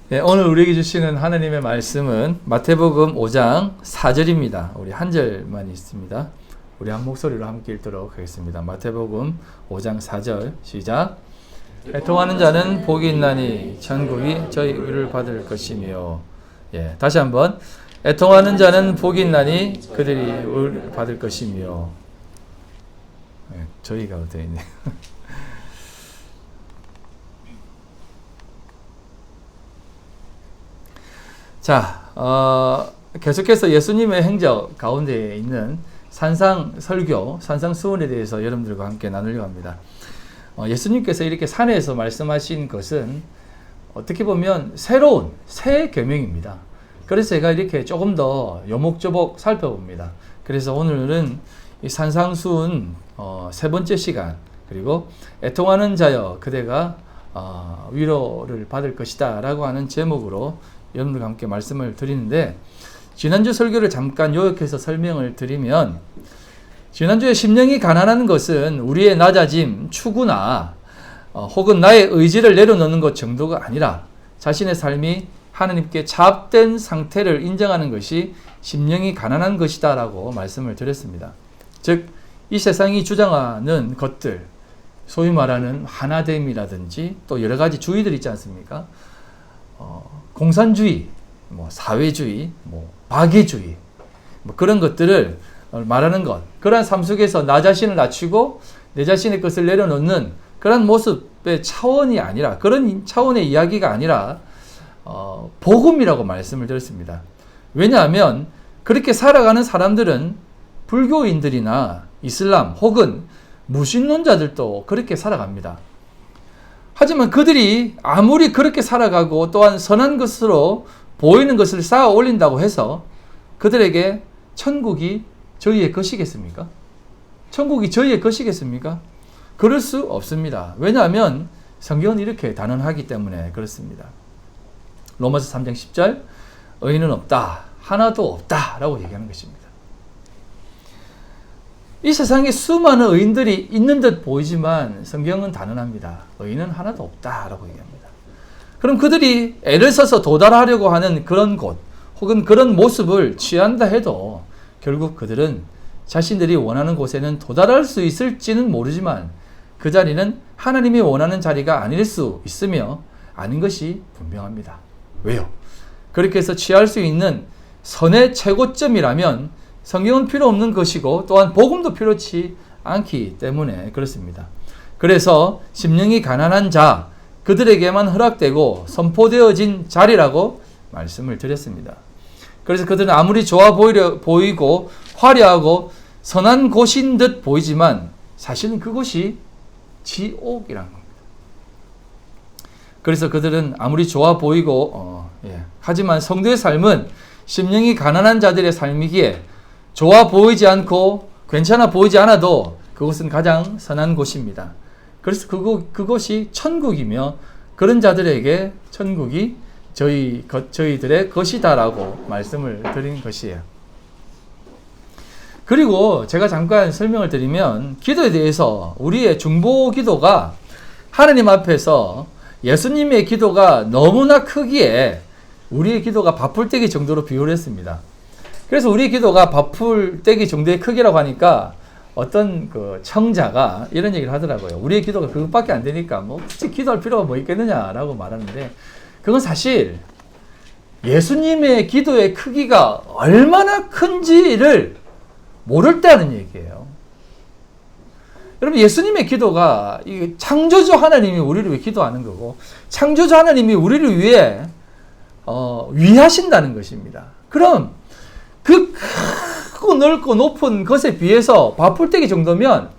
네, 오늘 우리에게 주시는 하나님의 말씀은 마태복음 5장 4절입니다. 우리 한 절만 있습니다. 우리 한 목소리로 함께 읽도록 하겠습니다. 마태복음 5장 4절 시작. 애통하는 자는 복이 있나니 천국이 저희 의를 받을 것이며. 예, 다시 한번. 애통하는 자는 복이 있나니 그들이 의를 받을 것이며. 예, 저희가 되어 있네요. 자, 계속해서 예수님의 행적 가운데 있는 산상 설교, 산상 수훈에 대해서 여러분들과 함께 나누려고 합니다. 예수님께서 이렇게 산에서 말씀하신 것은 어떻게 보면 새로운 새 계명입니다. 그래서 제가 이렇게 조금 더 요목조목 살펴봅니다. 그래서 오늘은 이 산상 수훈 세 번째 시간, 그리고 애통하는 자여 그대가 위로를 받을 것이다 라고 하는 제목으로 여러분들과 함께 말씀을 드리는데, 지난주 설교를 잠깐 요약해서 설명을 드리면, 지난주에 심령이 가난한 것은 우리의 낮아짐, 추구나 혹은 나의 의지를 내려놓는 것 정도가 아니라 자신의 삶이 하나님께 차압된 상태를 인정하는 것이 심령이 가난한 것이다 라고 말씀을 드렸습니다. 즉, 이 세상이 주장하는 것들, 소위 말하는 하나됨이라든지 또 여러 가지 주의들 있지 않습니까? 공산주의, 사회주의, 박애주의, 그런 것들을 말하는 것, 그러한 삶 속에서 나 자신을 낮추고 내 자신의 것을 내려놓는 그런 모습의 차원이 아니라, 그런 차원의 이야기가 아니라 복음이라고 말씀을 드렸습니다. 왜냐하면 그렇게 살아가는 사람들은 불교인들이나 이슬람 혹은 무신론자들도 그렇게 살아갑니다. 하지만 그들이 아무리 그렇게 살아가고 또한 선한 것으로 보이는 것을 쌓아 올린다고 해서 그들에게 천국이 저희의 것이겠습니까? 천국이 저희의 것이겠습니까? 그럴 수 없습니다. 왜냐하면 성경은 이렇게 단언하기 때문에 그렇습니다. 로마서 3장 10절, 의인은 없다, 하나도 없다 라고 얘기하는 것입니다. 이 세상에 수많은 의인들이 있는 듯 보이지만 성경은 단언합니다. 의인은 하나도 없다라고 얘기합니다. 그럼 그들이 애를 써서 도달하려고 하는 그런 곳 혹은 그런 모습을 취한다 해도 결국 그들은 자신들이 원하는 곳에는 도달할 수 있을지는 모르지만 그 자리는 하나님이 원하는 자리가 아닐 수 있으며 아닌 것이 분명합니다. 왜요? 그렇게 해서 취할 수 있는 선의 최고점이라면 성경은 필요 없는 것이고 또한 복음도 필요치 않기 때문에 그렇습니다. 그래서 심령이 가난한 자, 그들에게만 허락되고 선포되어진 자리라고 말씀을 드렸습니다. 그래서 그들은 아무리 좋아 보이고 화려하고 선한 곳인 듯 보이지만 사실은 그곳이 지옥이라는 겁니다. 그래서 그들은 아무리 좋아 보이고 하지만 성도의 삶은 심령이 가난한 자들의 삶이기에 좋아 보이지 않고 괜찮아 보이지 않아도 그곳은 가장 선한 곳입니다. 그래서 그곳이 천국이며 그런 자들에게 천국이 저희들의 것이다라고 말씀을 드린 것이에요. 그리고 제가 잠깐 설명을 드리면 기도에 대해서 우리의 중보 기도가 하나님 앞에서 예수님의 기도가 너무나 크기에 우리의 기도가 밥풀떼기 정도로 비유를 했습니다. 그래서 우리 기도가 밥풀떼기 정도의 크기라고 하니까 어떤 그 청자가 이런 얘기를 하더라고요. 우리의 기도가 그것밖에 안 되니까 굳이 기도할 필요가 뭐 있겠느냐라고 말하는데, 그건 사실 예수님의 기도의 크기가 얼마나 큰지를 모를 때 하는 얘기예요. 여러분, 예수님의 기도가 창조주 하나님이 우리를 위해 기도하는 거고 창조주 하나님이 우리를 위해 위하신다는 것입니다. 그럼 그 크고 넓고 높은 것에 비해서 밥풀떼기 정도면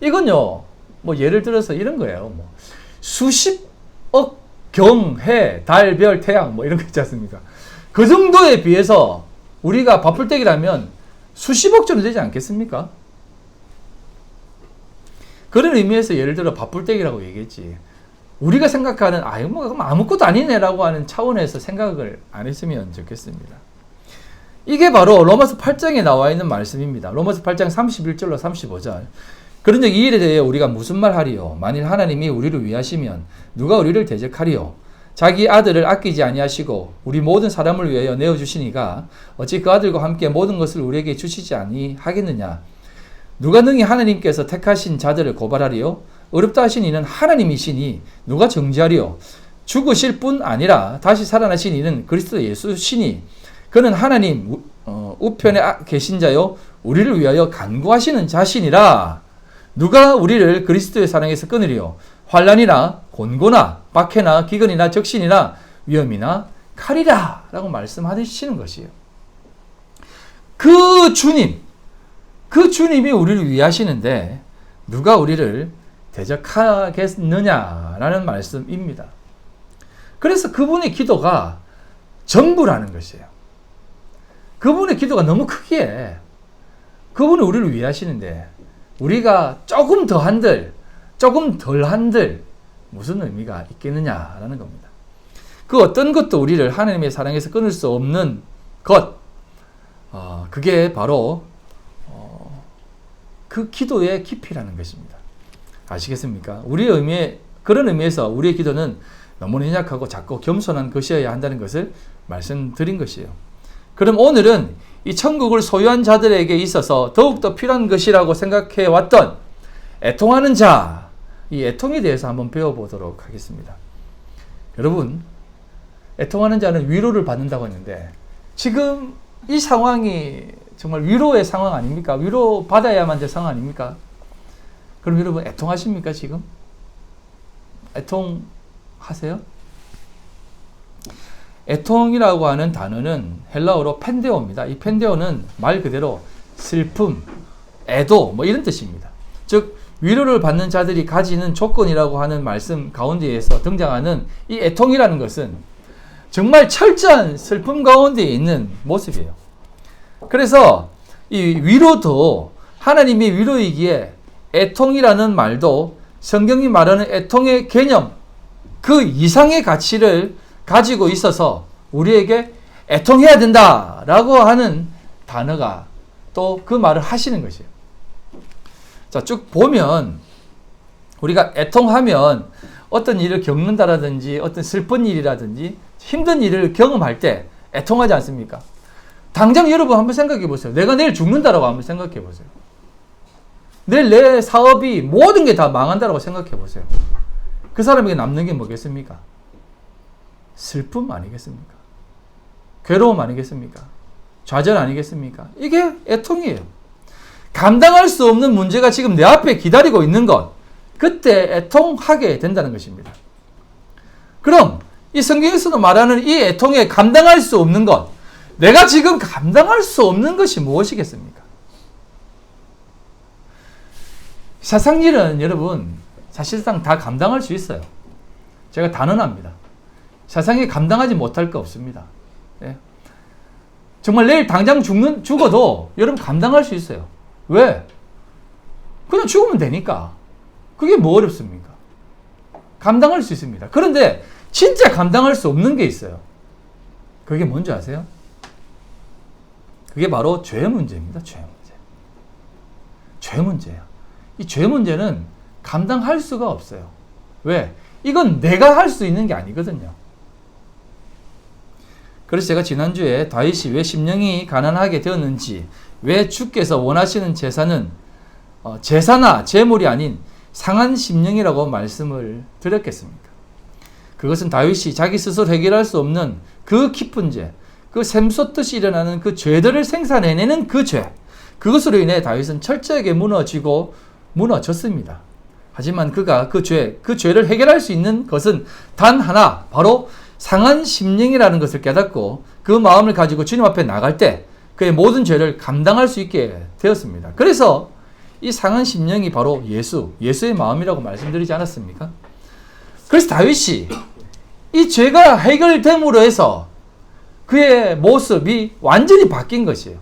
이건요, 예를 들어서 이런 거예요. 수십억 경, 해, 달, 별, 태양 이런 거 있지 않습니까? 그 정도에 비해서 우리가 밥풀떼기라면 수십억 정도 되지 않겠습니까? 그런 의미에서 예를 들어 밥풀떼기라고 얘기했지. 우리가 생각하는 아무것도 아니네라고 하는 차원에서 생각을 안 했으면 좋겠습니다. 이게 바로 로마서 8장에 나와 있는 말씀입니다. 로마서 8장 31절로 35절. 그런즉 이 일에 대해 우리가 무슨 말 하리요? 만일 하나님이 우리를 위하시면 누가 우리를 대적하리요? 자기 아들을 아끼지 아니하시고 우리 모든 사람을 위하여 내어주시니가 어찌 그 아들과 함께 모든 것을 우리에게 주시지 아니하겠느냐. 누가 능히 하나님께서 택하신 자들을 고발하리요? 어렵다 하신 이는 하나님이시니 누가 정죄하리요? 죽으실 뿐 아니라 다시 살아나신 이는 그리스도 예수시니 그는 하나님 우편에 계신 자요 우리를 위하여 간구하시는 자신이라. 누가 우리를 그리스도의 사랑에서 끊으리요? 환난이나 곤고나 박해나 기근이나 적신이나 위험이나 칼이라 라고 말씀하시는 것이에요. 그 주님이 우리를 위하시는데 누가 우리를 대적하겠느냐라는 말씀입니다. 그래서 그분의 기도가 전부라는 것이에요. 그분의 기도가 너무 크기에 그분은 우리를 위하시는데 우리가 조금 더 한들 조금 덜 한들 무슨 의미가 있겠느냐라는 겁니다. 그 어떤 것도 우리를 하나님의 사랑에서 끊을 수 없는 것, 그게 바로 그 기도의 깊이라는 것입니다. 아시겠습니까? 그런 의미에서 우리의 기도는 너무 연약하고 작고 겸손한 것이어야 한다는 것을 말씀드린 것이에요. 그럼 오늘은 이 천국을 소유한 자들에게 있어서 더욱더 필요한 것이라고 생각해 왔던 애통하는 자, 이 애통에 대해서 한번 배워보도록 하겠습니다. 여러분, 애통하는 자는 위로를 받는다고 했는데 지금 이 상황이 정말 위로의 상황 아닙니까? 위로 받아야만 될 상황 아닙니까? 그럼 여러분 애통하십니까 지금? 애통하세요? 애통이라고 하는 단어는 헬라어로 펜데오입니다. 이 펜데오는 말 그대로 슬픔, 애도 뭐 이런 뜻입니다. 즉 위로를 받는 자들이 가지는 조건이라고 하는 말씀 가운데에서 등장하는 이 애통이라는 것은 정말 철저한 슬픔 가운데 있는 모습이에요. 그래서 이 위로도 하나님의 위로이기에 애통이라는 말도 성경이 말하는 애통의 개념, 그 이상의 가치를 가지고 있어서 우리에게 애통해야 된다라고 하는 단어가 또 그 말을 하시는 것이에요. 자, 쭉 보면 우리가 애통하면 어떤 일을 겪는다라든지 어떤 슬픈 일이라든지 힘든 일을 경험할 때 애통하지 않습니까? 당장 여러분 한번 생각해 보세요. 내가 내일 죽는다라고 한번 생각해 보세요. 내일 내 사업이 모든 게 다 망한다라고 생각해 보세요. 그 사람에게 남는 게 뭐겠습니까? 슬픔 아니겠습니까? 괴로움 아니겠습니까? 좌절 아니겠습니까? 이게 애통이에요. 감당할 수 없는 문제가 지금 내 앞에 기다리고 있는 것, 그때 애통하게 된다는 것입니다. 그럼 이 성경에서도 말하는 이 애통에 감당할 수 없는 것, 내가 지금 감당할 수 없는 것이 무엇이겠습니까? 세상 일은 여러분 사실상 다 감당할 수 있어요. 제가 단언합니다. 세상에 감당하지 못할 거 없습니다. 예? 정말 내일 당장 죽어도 여러분 감당할 수 있어요. 왜? 그냥 죽으면 되니까. 그게 뭐 어렵습니까? 감당할 수 있습니다. 그런데 진짜 감당할 수 없는 게 있어요. 그게 뭔지 아세요? 그게 바로 죄 문제입니다. 죄 문제. 죄 문제예요. 이 죄 문제는 감당할 수가 없어요. 왜? 이건 내가 할 수 있는 게 아니거든요. 그래서 제가 지난주에 다윗이 왜 심령이 가난하게 되었는지, 왜 주께서 원하시는 제사는 제사나 제물이 아닌 상한 심령이라고 말씀을 드렸겠습니까? 그것은 다윗이 자기 스스로 해결할 수 없는 그 깊은 죄, 그 샘솟듯이 일어나는 그 죄들을 생산해내는 그 죄, 그것으로 인해 다윗은 철저하게 무너졌습니다. 하지만 그가 그 죄를 해결할 수 있는 것은 단 하나, 바로 상한 심령이라는 것을 깨닫고 그 마음을 가지고 주님 앞에 나갈 때 그의 모든 죄를 감당할 수 있게 되었습니다. 그래서 이 상한 심령이 바로 예수의 마음이라고 말씀드리지 않았습니까? 그래서 다윗이 이 죄가 해결됨으로 해서 그의 모습이 완전히 바뀐 것이에요.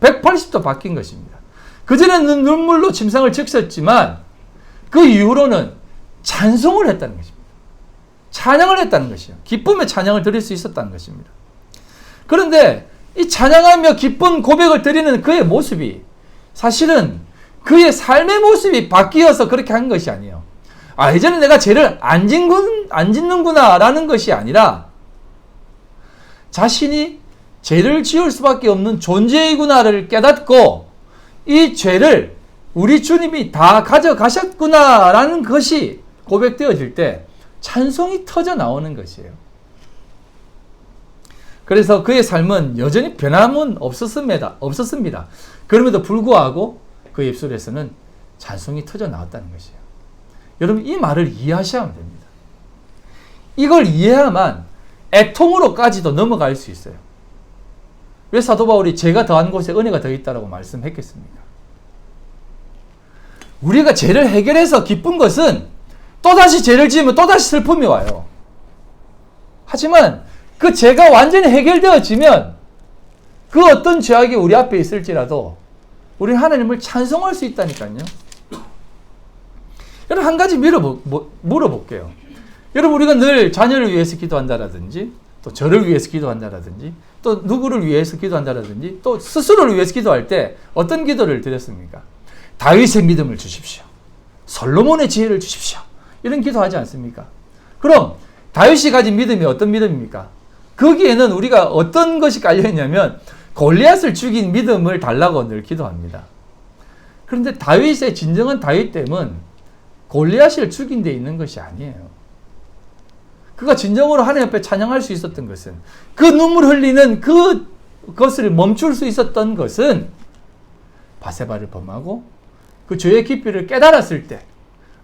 180도 바뀐 것입니다. 그전에는 눈물로 침상을 적셨지만 그 이후로는 찬송을 했다는 것입니다. 찬양을 했다는 것이에요. 기쁨의 찬양을 드릴 수 있었다는 것입니다. 그런데 이 찬양하며 기쁜 고백을 드리는 그의 모습이 사실은 그의 삶의 모습이 바뀌어서 그렇게 한 것이 아니에요. 아, 이제는 내가 죄를 안 짓는구나 라는 것이 아니라 자신이 죄를 지을 수밖에 없는 존재이구나를 깨닫고 이 죄를 우리 주님이 다 가져가셨구나 라는 것이 고백되어질 때 찬송이 터져 나오는 것이에요. 그래서 그의 삶은 여전히 변함은 없었습니다. 그럼에도 불구하고 그 입술에서는 찬송이 터져 나왔다는 것이에요. 여러분, 이 말을 이해하셔야 됩니다. 이걸 이해해야만 애통으로까지도 넘어갈 수 있어요. 왜 사도 바울이 죄가 더한 곳에 은혜가 더 있다라고 말씀했겠습니까? 우리가 죄를 해결해서 기쁜 것은 또다시 죄를 지으면 또다시 슬픔이 와요. 하지만 그 죄가 완전히 해결되어지면 그 어떤 죄악이 우리 앞에 있을지라도 우리는 하나님을 찬송할 수 있다니까요. 여러분, 한 가지 물어볼게요. 여러분, 우리가 늘 자녀를 위해서 기도한다라든지 또 저를 위해서 기도한다라든지 또 누구를 위해서 기도한다라든지 또 스스로를 위해서 기도할 때 어떤 기도를 드렸습니까? 다윗의 믿음을 주십시오. 솔로몬의 지혜를 주십시오. 이런 기도하지 않습니까? 그럼 다윗이 가진 믿음이 어떤 믿음입니까? 거기에는 우리가 어떤 것이 깔려있냐면 골리앗을 죽인 믿음을 달라고 늘 기도합니다. 그런데 다윗의 진정한 다윗됨은 골리앗을 죽인 데 있는 것이 아니에요. 그가 진정으로 하나님 앞에 찬양할 수 있었던 것은, 그 눈물 흘리는 그것을 멈출 수 있었던 것은 바세바를 범하고 그 죄의 깊이를 깨달았을 때,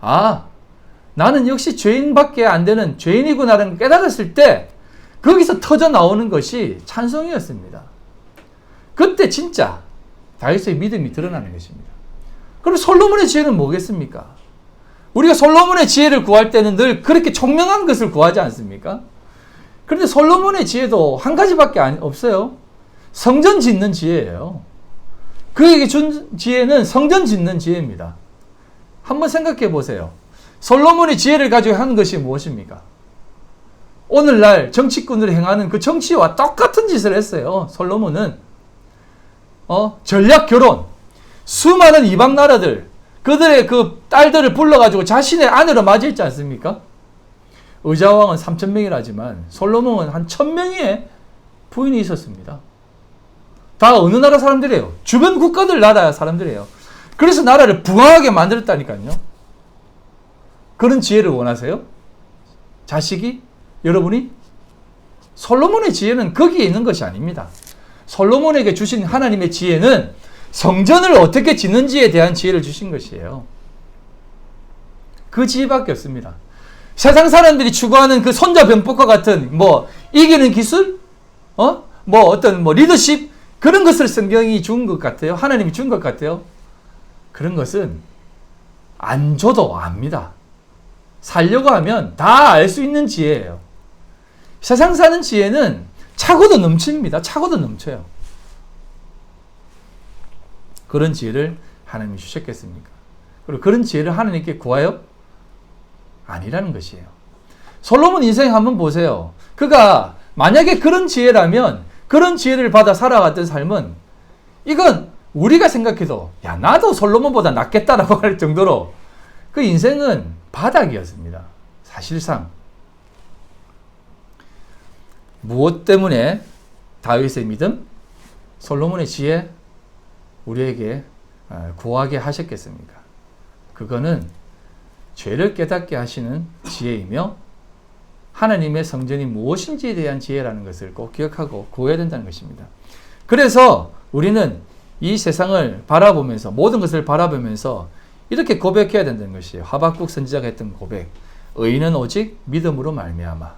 아, 나는 역시 죄인밖에 안 되는 죄인이구나라는 걸 깨달았을 때 거기서 터져 나오는 것이 찬송이었습니다. 그때 진짜 다윗의 믿음이 드러나는 것입니다. 그럼 솔로몬의 지혜는 뭐겠습니까? 우리가 솔로몬의 지혜를 구할 때는 늘 그렇게 총명한 것을 구하지 않습니까? 그런데 솔로몬의 지혜도 한 가지밖에 없어요. 성전 짓는 지혜예요. 그에게 준 지혜는 성전 짓는 지혜입니다. 한번 생각해 보세요. 솔로몬의 지혜를 가지고 하는 것이 무엇입니까? 오늘날 정치꾼들이 행하는 그 정치와 똑같은 짓을 했어요. 솔로몬은 전략 결혼, 수많은 이방 나라들, 그들의 그 딸들을 불러가지고 자신의 아내로 맞이했지 않습니까? 의자왕은 3,000명이라지만 솔로몬은 한 1,000명의 부인이 있었습니다. 다 어느 나라 사람들이에요? 주변 국가들 나라 사람들이에요. 그래서 나라를 부강하게 만들었다니까요. 그런 지혜를 원하세요? 자식이? 여러분이? 솔로몬의 지혜는 거기에 있는 것이 아닙니다. 솔로몬에게 주신 하나님의 지혜는 성전을 어떻게 짓는지에 대한 지혜를 주신 것이에요. 그 지혜밖에 없습니다. 세상 사람들이 추구하는 그 손자병법과 같은 이기는 기술? 어떤 리더십? 그런 것을 성경이 준 것 같아요. 하나님이 준 것 같아요. 그런 것은 안 줘도 압니다. 살려고 하면 다 알 수 있는 지혜예요. 세상 사는 지혜는 차고도 넘칩니다. 차고도 넘쳐요. 그런 지혜를 하나님이 주셨겠습니까? 그리고 그런 지혜를 하나님께 구하여? 아니라는 것이에요. 솔로몬 인생 한번 보세요. 그가 만약에 그런 지혜라면 그런 지혜를 받아 살아갔던 삶은 이건 우리가 생각해도 야, 나도 솔로몬보다 낫겠다라고 할 정도로 그 인생은 바닥이었습니다. 사실상. 무엇 때문에 다윗의 믿음, 솔로몬의 지혜 우리에게 구하게 하셨겠습니까? 그거는 죄를 깨닫게 하시는 지혜이며 하나님의 성전이 무엇인지에 대한 지혜라는 것을 꼭 기억하고 구해야 된다는 것입니다. 그래서 우리는 이 세상을 바라보면서, 모든 것을 바라보면서 이렇게 고백해야 된다는 것이에요. 하박국 선지자가 했던 고백. 의인은 오직 믿음으로 말미암아.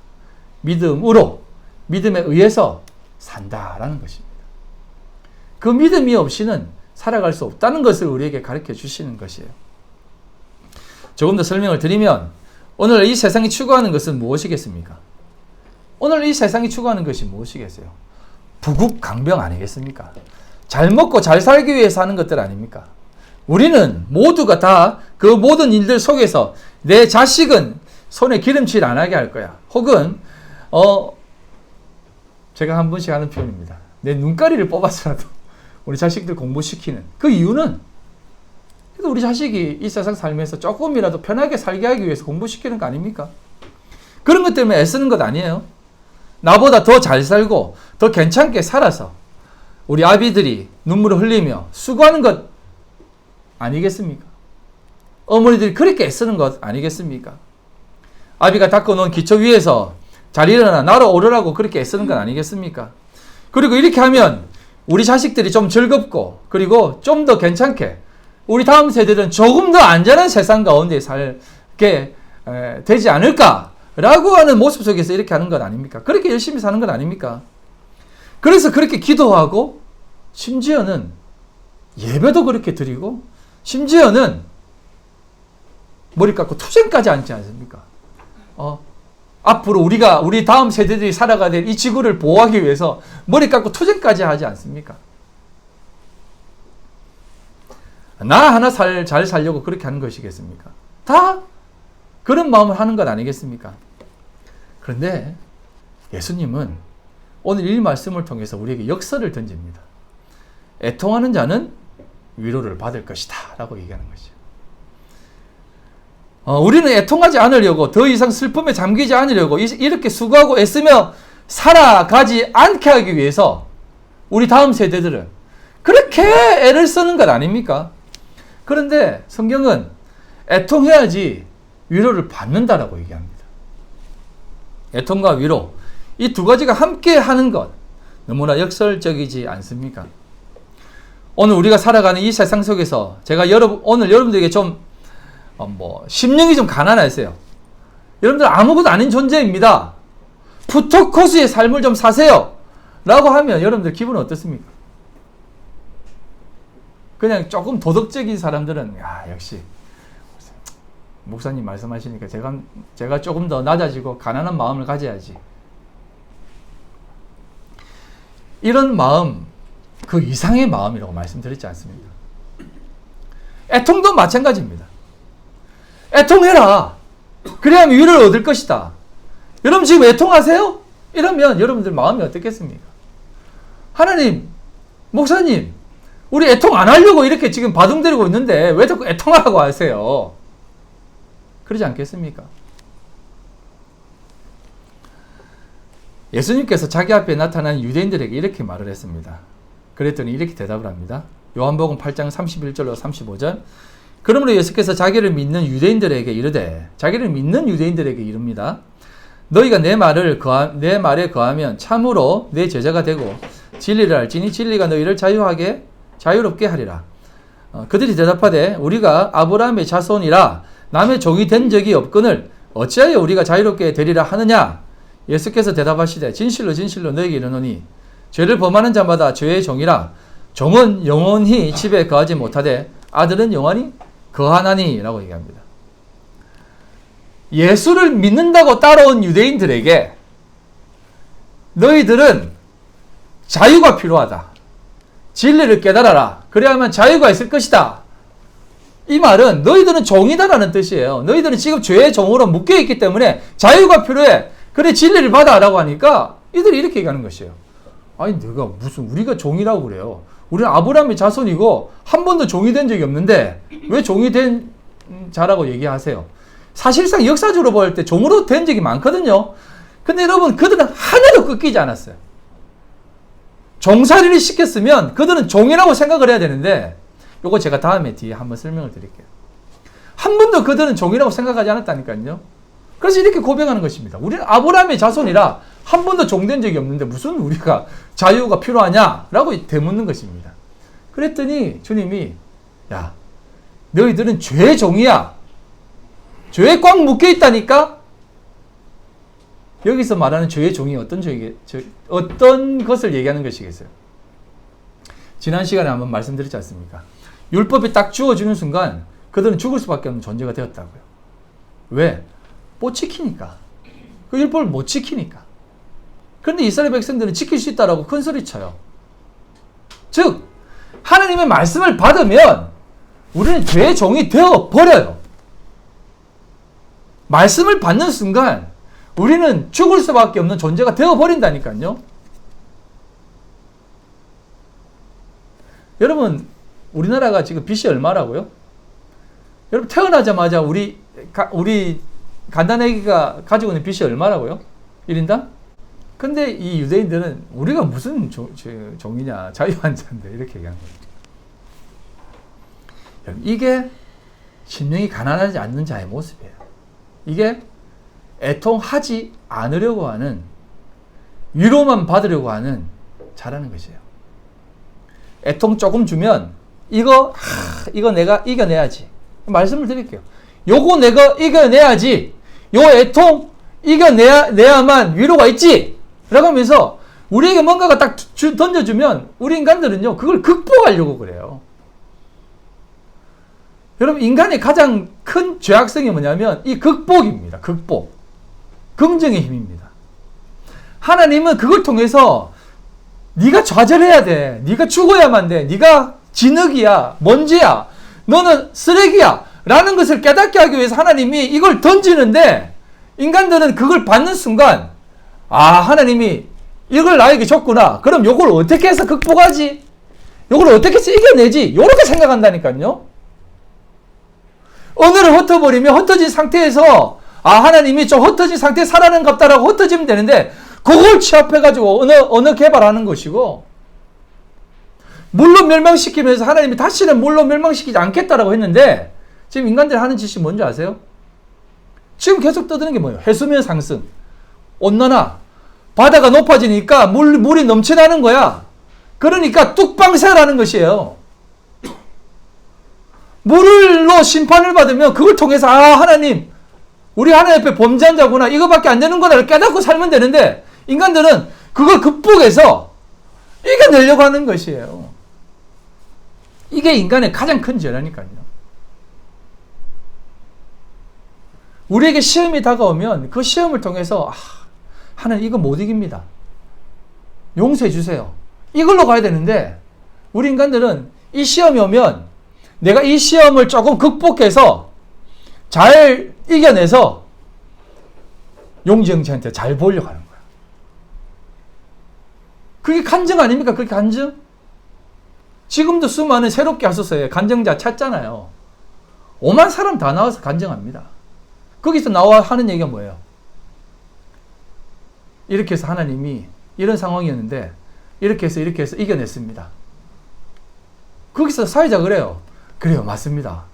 믿음에 의해서 산다라는 것입니다. 그 믿음이 없이는 살아갈 수 없다는 것을 우리에게 가르쳐 주시는 것이에요. 조금 더 설명을 드리면 오늘 이 세상이 추구하는 것은 무엇이겠습니까? 오늘 이 세상이 추구하는 것이 무엇이겠어요? 부국강병 아니겠습니까? 잘 먹고 잘 살기 위해서 하는 것들 아닙니까? 우리는 모두가 다 그 모든 일들 속에서 내 자식은 손에 기름칠 안 하게 할 거야. 혹은 제가 한 번씩 하는 표현입니다. 내 눈가리를 뽑아서라도 우리 자식들 공부시키는 그 이유는 그래도 우리 자식이 이 세상 살면서 조금이라도 편하게 살게 하기 위해서 공부시키는 거 아닙니까? 그런 것 때문에 애쓰는 것 아니에요? 나보다 더 잘 살고 더 괜찮게 살아서 우리 아비들이 눈물을 흘리며 수고하는 것 아니겠습니까? 어머니들이 그렇게 애쓰는 것 아니겠습니까? 아비가 닦아놓은 기초 위에서 잘 일어나 날아오르라고 그렇게 애쓰는 건 아니겠습니까? 그리고 이렇게 하면 우리 자식들이 좀 즐겁고 그리고 좀 더 괜찮게 우리 다음 세대들은 조금 더 안전한 세상 가운데 살게 되지 않을까라고 하는 모습 속에서 이렇게 하는 것 아닙니까? 그렇게 열심히 사는 것 아닙니까? 그래서 그렇게 기도하고 심지어는 예배도 그렇게 드리고 심지어는 머리 깎고 투쟁까지 앉지 않습니까? 앞으로 우리 다음 세대들이 살아가야 될 이 지구를 보호하기 위해서 머리 깎고 투쟁까지 하지 않습니까? 나 하나 잘 살려고 그렇게 하는 것이겠습니까? 다 그런 마음을 하는 것 아니겠습니까? 그런데 예수님은 오늘 이 말씀을 통해서 우리에게 역설을 던집니다. 애통하는 자는 위로를 받을 것이다 라고 얘기하는 것이죠. 우리는 애통하지 않으려고 더 이상 슬픔에 잠기지 않으려고 이렇게 수고하고 애쓰며 살아가지 않게 하기 위해서 우리 다음 세대들은 그렇게 애를 쓰는 것 아닙니까? 그런데 성경은 애통해야지 위로를 받는다라고 얘기합니다. 애통과 위로 이 두 가지가 함께 하는 것 너무나 역설적이지 않습니까? 오늘 우리가 살아가는 이 세상 속에서 제가 오늘 여러분들에게 좀 심령이 좀 가난하세요. 여러분들 아무것도 아닌 존재입니다. 푸토코스의 삶을 좀 사세요. 라고 하면 여러분들 기분은 어떻습니까? 그냥 조금 도덕적인 사람들은 역시 목사님 말씀하시니까 제가 조금 더 낮아지고 가난한 마음을 가져야지. 이런 마음 그 이상의 마음이라고 말씀드렸지 않습니까? 애통도 마찬가지입니다. 애통해라. 그래야 위로를 얻을 것이다. 여러분 지금 애통하세요? 이러면 여러분들 마음이 어떻겠습니까? 하나님, 목사님, 우리 애통 안 하려고 이렇게 지금 바둥대고 있는데 왜 자꾸 애통하라고 하세요? 그러지 않겠습니까? 예수님께서 자기 앞에 나타난 유대인들에게 이렇게 말을 했습니다. 그랬더니 이렇게 대답을 합니다. 요한복음 8장 31절로 35절. 그러므로 예수께서 자기를 믿는 유대인들에게 이릅니다. 너희가 내 말에 거하면 참으로 내 제자가 되고 진리를 알지니 진리가 너희를 자유롭게 하리라. 그들이 대답하되 우리가 아브라함의 자손이라 남의 종이 된 적이 없거늘 어찌하여 우리가 자유롭게 되리라 하느냐. 예수께서 대답하시되 진실로 진실로 너희에게 이르노니 죄를 범하는 자마다 죄의 종이라. 종은 영원히 집에 거하지 못하되 아들은 영원히 거하나니 라고 얘기합니다. 예수를 믿는다고 따라온 유대인들에게 너희들은 자유가 필요하다. 진리를 깨달아라. 그래야만 자유가 있을 것이다. 이 말은 너희들은 종이다라는 뜻이에요. 너희들은 지금 죄의 종으로 묶여있기 때문에 자유가 필요해. 그래 진리를 받아라고 하니까 이들이 이렇게 얘기하는 것이에요. 아니 내가 무슨 우리가 종이라고 그래요. 우리는 아브라함의 자손이고 한 번도 종이 된 적이 없는데 왜 종이 된 자라고 얘기하세요? 사실상 역사적으로 볼 때 종으로 된 적이 많거든요. 근데 여러분 그들은 하나도 꺾이지 않았어요. 종살이를 시켰으면 그들은 종이라고 생각을 해야 되는데 요거 제가 다음에 뒤에 한번 설명을 드릴게요. 한 번도 그들은 종이라고 생각하지 않았다니까요. 그래서 이렇게 고백하는 것입니다. 우리는 아브라함의 자손이라 한 번도 종된 적이 없는데 무슨 우리가 자유가 필요하냐라고 되묻는 것입니다. 그랬더니 주님이 야 너희들은 죄의 종이야. 죄에 꽉 묶여 있다니까. 여기서 말하는 죄의 종이 어떤 것을 얘기하는 것이겠어요? 지난 시간에 한번 말씀드렸지 않습니까? 율법이 딱 주어지는 순간 그들은 죽을 수밖에 없는 존재가 되었다고요. 왜? 못 지키니까. 그 율법을 못 지키니까. 그런데 이스라엘 백성들은 지킬 수 있다라고 큰 소리 쳐요. 즉 하나님의 말씀을 받으면 우리는 죄의 종이 되어 버려요. 말씀을 받는 순간 우리는 죽을 수밖에 없는 존재가 되어 버린다니까요. 여러분 우리나라가 지금 빚이 얼마라고요? 여러분 태어나자마자 우리 갓난아기가 가지고 있는 빚이 얼마라고요? 1인당? 근데 이 유대인들은 우리가 무슨 종이냐, 자유환자인데 이렇게 얘기하는 거예요. 이게 심령이 가난하지 않는 자의 모습이에요. 이게 애통하지 않으려고 하는, 위로만 받으려고 하는 자라는 것이에요. 애통 조금 주면 이거 내가 이겨내야지. 말씀을 드릴게요. 요거 내가 이겨내야지. 요 애통 이겨내야만 위로가 있지. 라고 하면서 우리에게 뭔가가 딱 던져주면 우리 인간들은요, 그걸 극복하려고 그래요. 여러분, 인간의 가장 큰 죄악성이 뭐냐면 이 극복입니다. 극복. 긍정의 힘입니다. 하나님은 그걸 통해서 네가 좌절해야 돼. 네가 죽어야만 돼. 네가 진흙이야. 먼지야. 너는 쓰레기야. 라는 것을 깨닫게 하기 위해서 하나님이 이걸 던지는데, 인간들은 그걸 받는 순간, 하나님이 이걸 나에게 줬구나. 그럼 요걸 어떻게 해서 극복하지? 요걸 어떻게 해서 이겨내지? 이렇게 생각한다니까요. 언어를 흩어버리면 흩어진 상태에서 하나님이 좀 흩어진 상태에 살아는 갑다라고 흩어지면 되는데, 그걸 취합해가지고 언어 개발하는 것이고, 물로 멸망시키면서 하나님이 다시는 물로 멸망시키지 않겠다라고 했는데, 지금 인간들이 하는 짓이 뭔지 아세요? 지금 계속 떠드는 게 뭐예요? 해수면 상승, 온난화, 바다가 높아지니까 물이 넘쳐나는 거야. 그러니까 뚝방세라는 것이에요. 물로 심판을 받으면 그걸 통해서 하나님, 우리 하나님 앞에 범죄한 자구나, 이거밖에 안 되는 거다를 깨닫고 살면 되는데, 인간들은 그걸 극복해서 이겨내려고 하는 것이에요. 이게 인간의 가장 큰 죄라니까요. 우리에게 시험이 다가오면 그 시험을 통해서 하나님 이거 못 이깁니다. 용서해 주세요. 이걸로 가야 되는데, 우리 인간들은 이 시험이 오면 내가 이 시험을 조금 극복해서 잘 이겨내서 용지영지한테 잘 보려고 하는 거야. 그게 간증 아닙니까? 그게 간증? 지금도 수많은 새롭게 하소서에 간증자 찾잖아요. 5만 사람 다 나와서 간증합니다. 거기서 나와 하는 얘기가 뭐예요? 이렇게 해서 하나님이 이런 상황이었는데 이렇게 해서 이겨냈습니다. 거기서 사회자 그래요. 그래요, 맞습니다.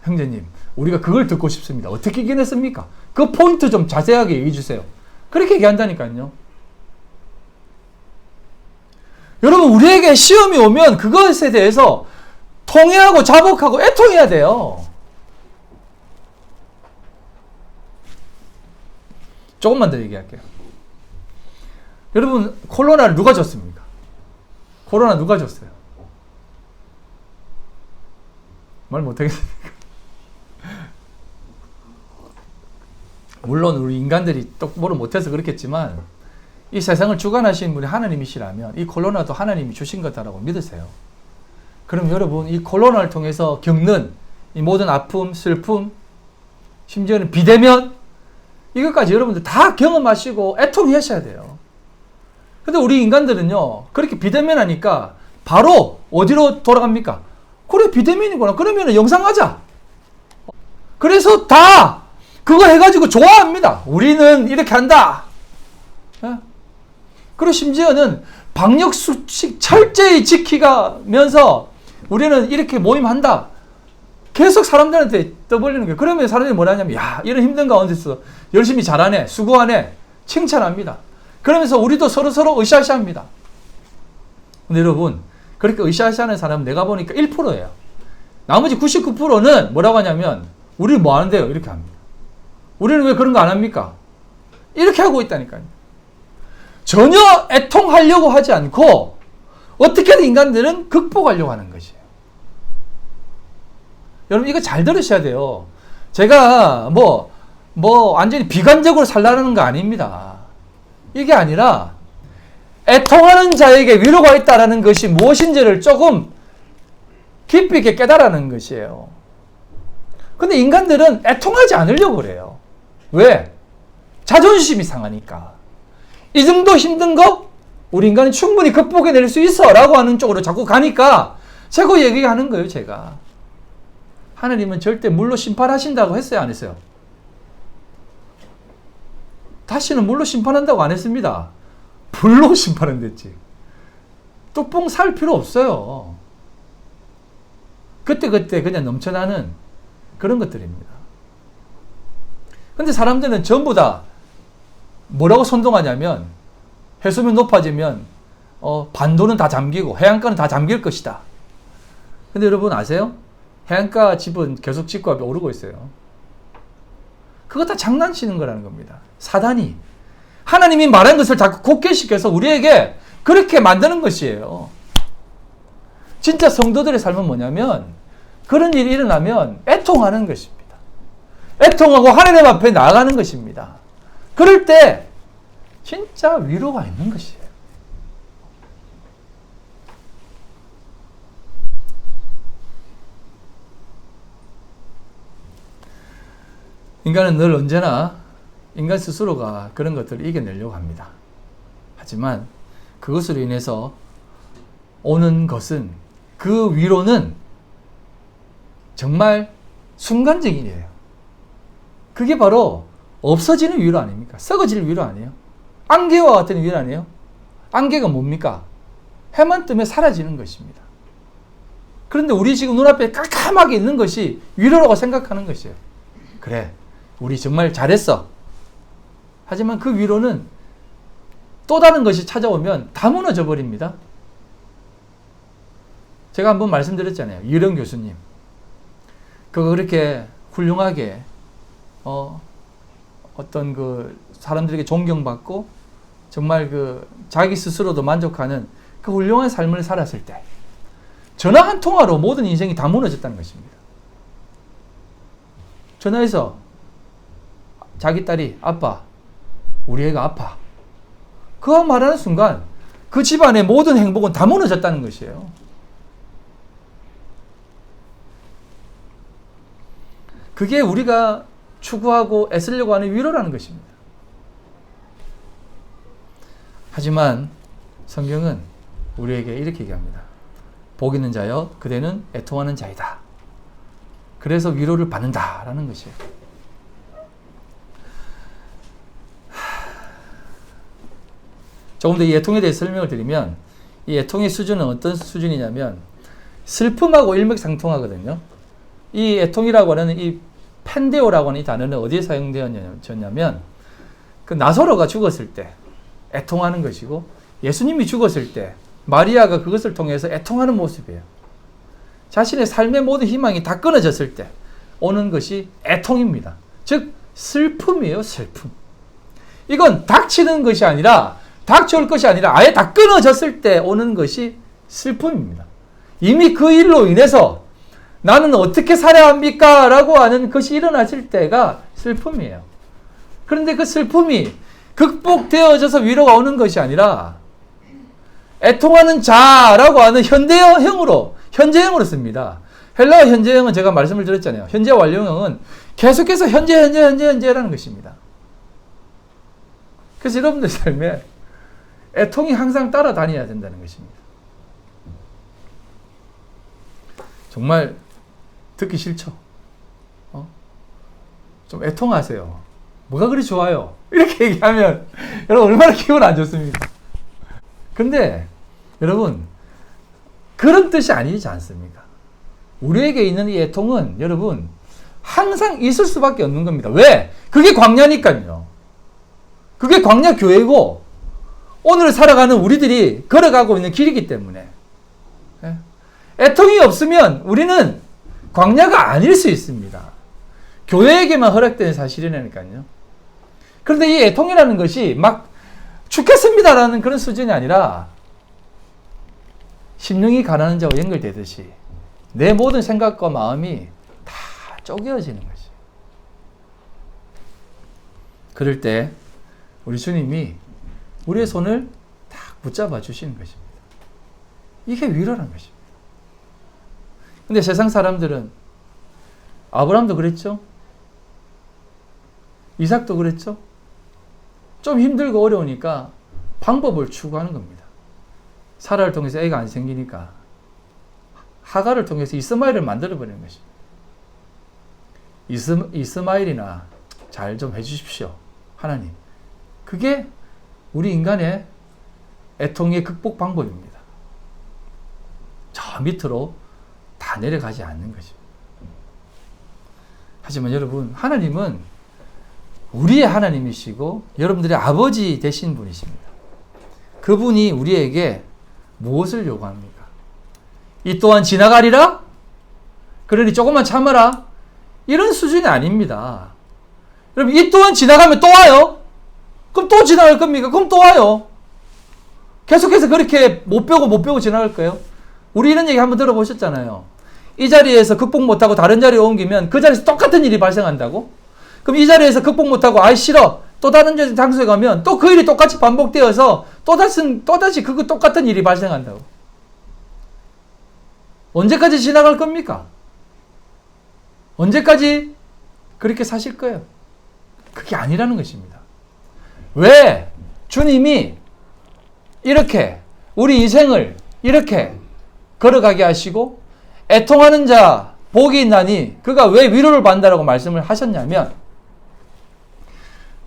형제님, 우리가 그걸 듣고 싶습니다. 어떻게 이겨냈습니까? 그 포인트 좀 자세하게 얘기해 주세요. 그렇게 얘기한다니까요. 여러분, 우리에게 시험이 오면 그것에 대해서 통회하고 자복하고 애통해야 돼요. 조금만 더 얘기할게요. 여러분, 코로나를 누가 줬습니까? 코로나 누가 줬어요? 말 못하겠습니까? 물론 우리 인간들이 똑바로 못해서 그렇겠지만, 이 세상을 주관하시는 분이 하나님이시라면 이 코로나도 하나님이 주신 거다라고 믿으세요. 그럼 여러분, 이 코로나를 통해서 겪는 이 모든 아픔, 슬픔, 심지어는 비대면, 이것까지 여러분들 다 경험하시고 애통하셔야 돼요. 근데 우리 인간들은요, 그렇게 비대면하니까 바로 어디로 돌아갑니까? 그래, 비대면이구나. 그러면 영상하자. 그래서 다 그거 해가지고 좋아합니다. 우리는 이렇게 한다. 그리고 심지어는 방역 수칙 철저히 지키면서 우리는 이렇게 모임한다. 계속 사람들한테 떠벌리는 거예요. 그러면 사람들이 뭐라 하냐면, 야, 이런 힘든 가운데서 열심히 잘하네, 수고하네, 칭찬합니다. 그러면서 우리도 서로 으쌰으쌰합니다. 근데 여러분, 그렇게 으쌰으쌰하는 사람은 내가 보니까 1%예요. 나머지 99%는 뭐라고 하냐면, 우리는 뭐 하는데요? 이렇게 합니다. 우리는 왜 그런 거 안 합니까? 이렇게 하고 있다니까요. 전혀 애통하려고 하지 않고 어떻게든 인간들은 극복하려고 하는 것이에요. 여러분, 이거 잘 들으셔야 돼요. 제가 완전히 비관적으로 살라는 거 아닙니다. 이게 아니라 애통하는 자에게 위로가 있다는 것이 무엇인지를 조금 깊이 있게 깨달아는 것이에요. 근데 인간들은 애통하지 않으려고 그래요. 왜? 자존심이 상하니까. 이 정도 힘든 거 우리 인간은 충분히 극복해낼 수 있어 라고 하는 쪽으로 자꾸 가니까 제가 얘기하는 거예요. 제가 하나님은 절대 물로 심판하신다고 했어요, 안 했어요? 다시는 물로 심판한다고 안 했습니다. 불로 심판한댔지. 뚜껑 살 필요 없어요. 그때그때 그냥 넘쳐나는 그런 것들입니다. 근데 사람들은 전부 다 뭐라고 선동하냐면 해수면 높아지면 반도는 다 잠기고 해안가는 다 잠길 것이다. 근데 여러분 아세요? 해안가 집은 계속 집값이 오르고 있어요. 그거 다 장난치는 거라는 겁니다. 사단이 하나님이 말한 것을 자꾸 곡해시켜서 우리에게 그렇게 만드는 것이에요. 진짜 성도들의 삶은 뭐냐면 그런 일이 일어나면 애통하는 것입니다. 애통하고 하나님 앞에 나아가는 것입니다. 그럴 때 진짜 위로가 있는 것이에요. 인간은 늘 언제나 인간 스스로가 그런 것들을 이겨내려고 합니다. 하지만 그것으로 인해서 오는 것은 그 위로는 정말 순간적인 일이에요. 그게 바로 없어지는 위로 아닙니까? 썩어질 위로 아니에요? 안개와 같은 위로 아니에요? 안개가 뭡니까? 해만 뜨면 사라지는 것입니다. 그런데 우리 지금 눈앞에 깜깜하게 있는 것이 위로라고 생각하는 것이에요. 그래, 우리 정말 잘했어. 하지만 그 위로는 또 다른 것이 찾아오면 다 무너져 버립니다. 제가 한번 말씀드렸잖아요. 유령 교수님. 그거 그렇게 훌륭하게 어떤 그 사람들에게 존경받고 정말 그 자기 스스로도 만족하는 그 훌륭한 삶을 살았을 때 전화 한 통화로 모든 인생이 다 무너졌다는 것입니다. 전화해서 자기 딸이 아빠, 우리 애가 아파. 그거 말하는 순간 그 집안의 모든 행복은 다 무너졌다는 것이에요. 그게 우리가 추구하고 애쓰려고 하는 위로라는 것입니다. 하지만 성경은 우리에게 이렇게 얘기합니다. 복 있는 자여 그대는 애통하는 자이다. 그래서 위로를 받는다라는 것이에요. 조금 더 이 애통에 대해 설명을 드리면 이 애통의 수준은 어떤 수준이냐면 슬픔하고 일맥상통하거든요. 이 애통이라고 하는 이 펜데오라고 하는 이 단어는 어디에 사용되었냐면 그 나사로가 죽었을 때 애통하는 것이고 예수님이 죽었을 때 마리아가 그것을 통해서 애통하는 모습이에요. 자신의 삶의 모든 희망이 다 끊어졌을 때 오는 것이 애통입니다. 즉 슬픔이에요. 슬픔. 이건 닥치는 것이 아니라 닥쳐올 것이 아니라 아예 다 끊어졌을 때 오는 것이 슬픔입니다. 이미 그 일로 인해서 나는 어떻게 살아야 합니까? 라고 하는 것이 일어났을 때가 슬픔이에요. 그런데 그 슬픔이 극복되어져서 위로가 오는 것이 아니라 애통하는 자라고 하는 현재형으로 씁니다. 헬라어 현재형은 제가 말씀을 드렸잖아요. 현재 완료형은 계속해서 현재라는 것입니다. 그래서 여러분들 삶에 애통이 항상 따라다녀야 된다는 것입니다. 정말 듣기 싫죠? 좀 애통하세요. 뭐가 그리 좋아요? 이렇게 얘기하면 여러분 얼마나 기분 안 좋습니까? 근데 여러분 그런 뜻이 아니지 않습니까? 우리에게 있는 이 애통은 여러분 항상 있을 수밖에 없는 겁니다. 왜? 그게 광야니까요. 그게 광야 교회고 오늘 살아가는 우리들이 걸어가고 있는 길이기 때문에 애통이 없으면 우리는 광야가 아닐 수 있습니다. 교회에게만 허락된 사실이라니까요. 그런데 이 애통이라는 것이 막 죽겠습니다라는 그런 수준이 아니라 심령이 가난한 자와 연결되듯이 내 모든 생각과 마음이 다 쪼개어지는 것이. 그럴 때 우리 주님이 우리의 손을 딱 붙잡아 주시는 것입니다. 이게 위로라는 것입니다. 근데 세상 사람들은 아브라함도 그랬죠? 이삭도 그랬죠? 좀 힘들고 어려우니까 방법을 추구하는 겁니다. 사라를 통해서 애가 안 생기니까 하갈을 통해서 이스마엘을 만들어버리는 것입니다. 이스마일이나 잘 좀 해주십시오. 하나님. 그게 우리 인간의 애통의 극복 방법입니다. 저 밑으로 다 내려가지 않는 것입니다. 하지만 여러분, 하나님은 우리의 하나님이시고 여러분들의 아버지 되신 분이십니다. 그분이 우리에게 무엇을 요구합니까? 이 또한 지나가리라? 그러니 조금만 참아라? 이런 수준이 아닙니다. 여러분, 이 또한 지나가면 또 와요? 그럼 또 지나갈 겁니까? 그럼 또 와요. 계속해서 그렇게 못 배우고 지나갈 거예요? 우리 이런 얘기 한번 들어보셨잖아요. 이 자리에서 극복 못하고 다른 자리에 옮기면 그 자리에서 똑같은 일이 발생한다고? 그럼 이 자리에서 극복 못하고 아이 싫어. 또 다른 장소에 가면 또 그 일이 똑같이 반복되어서 또다시 그거 똑같은 일이 발생한다고. 언제까지 지나갈 겁니까? 언제까지 그렇게 사실 거예요? 그게 아니라는 것입니다. 왜 주님이 이렇게 우리 인생을 이렇게 걸어가게 하시고 애통하는 자 복이 있나니 그가 왜 위로를 받는다라고 말씀을 하셨냐면,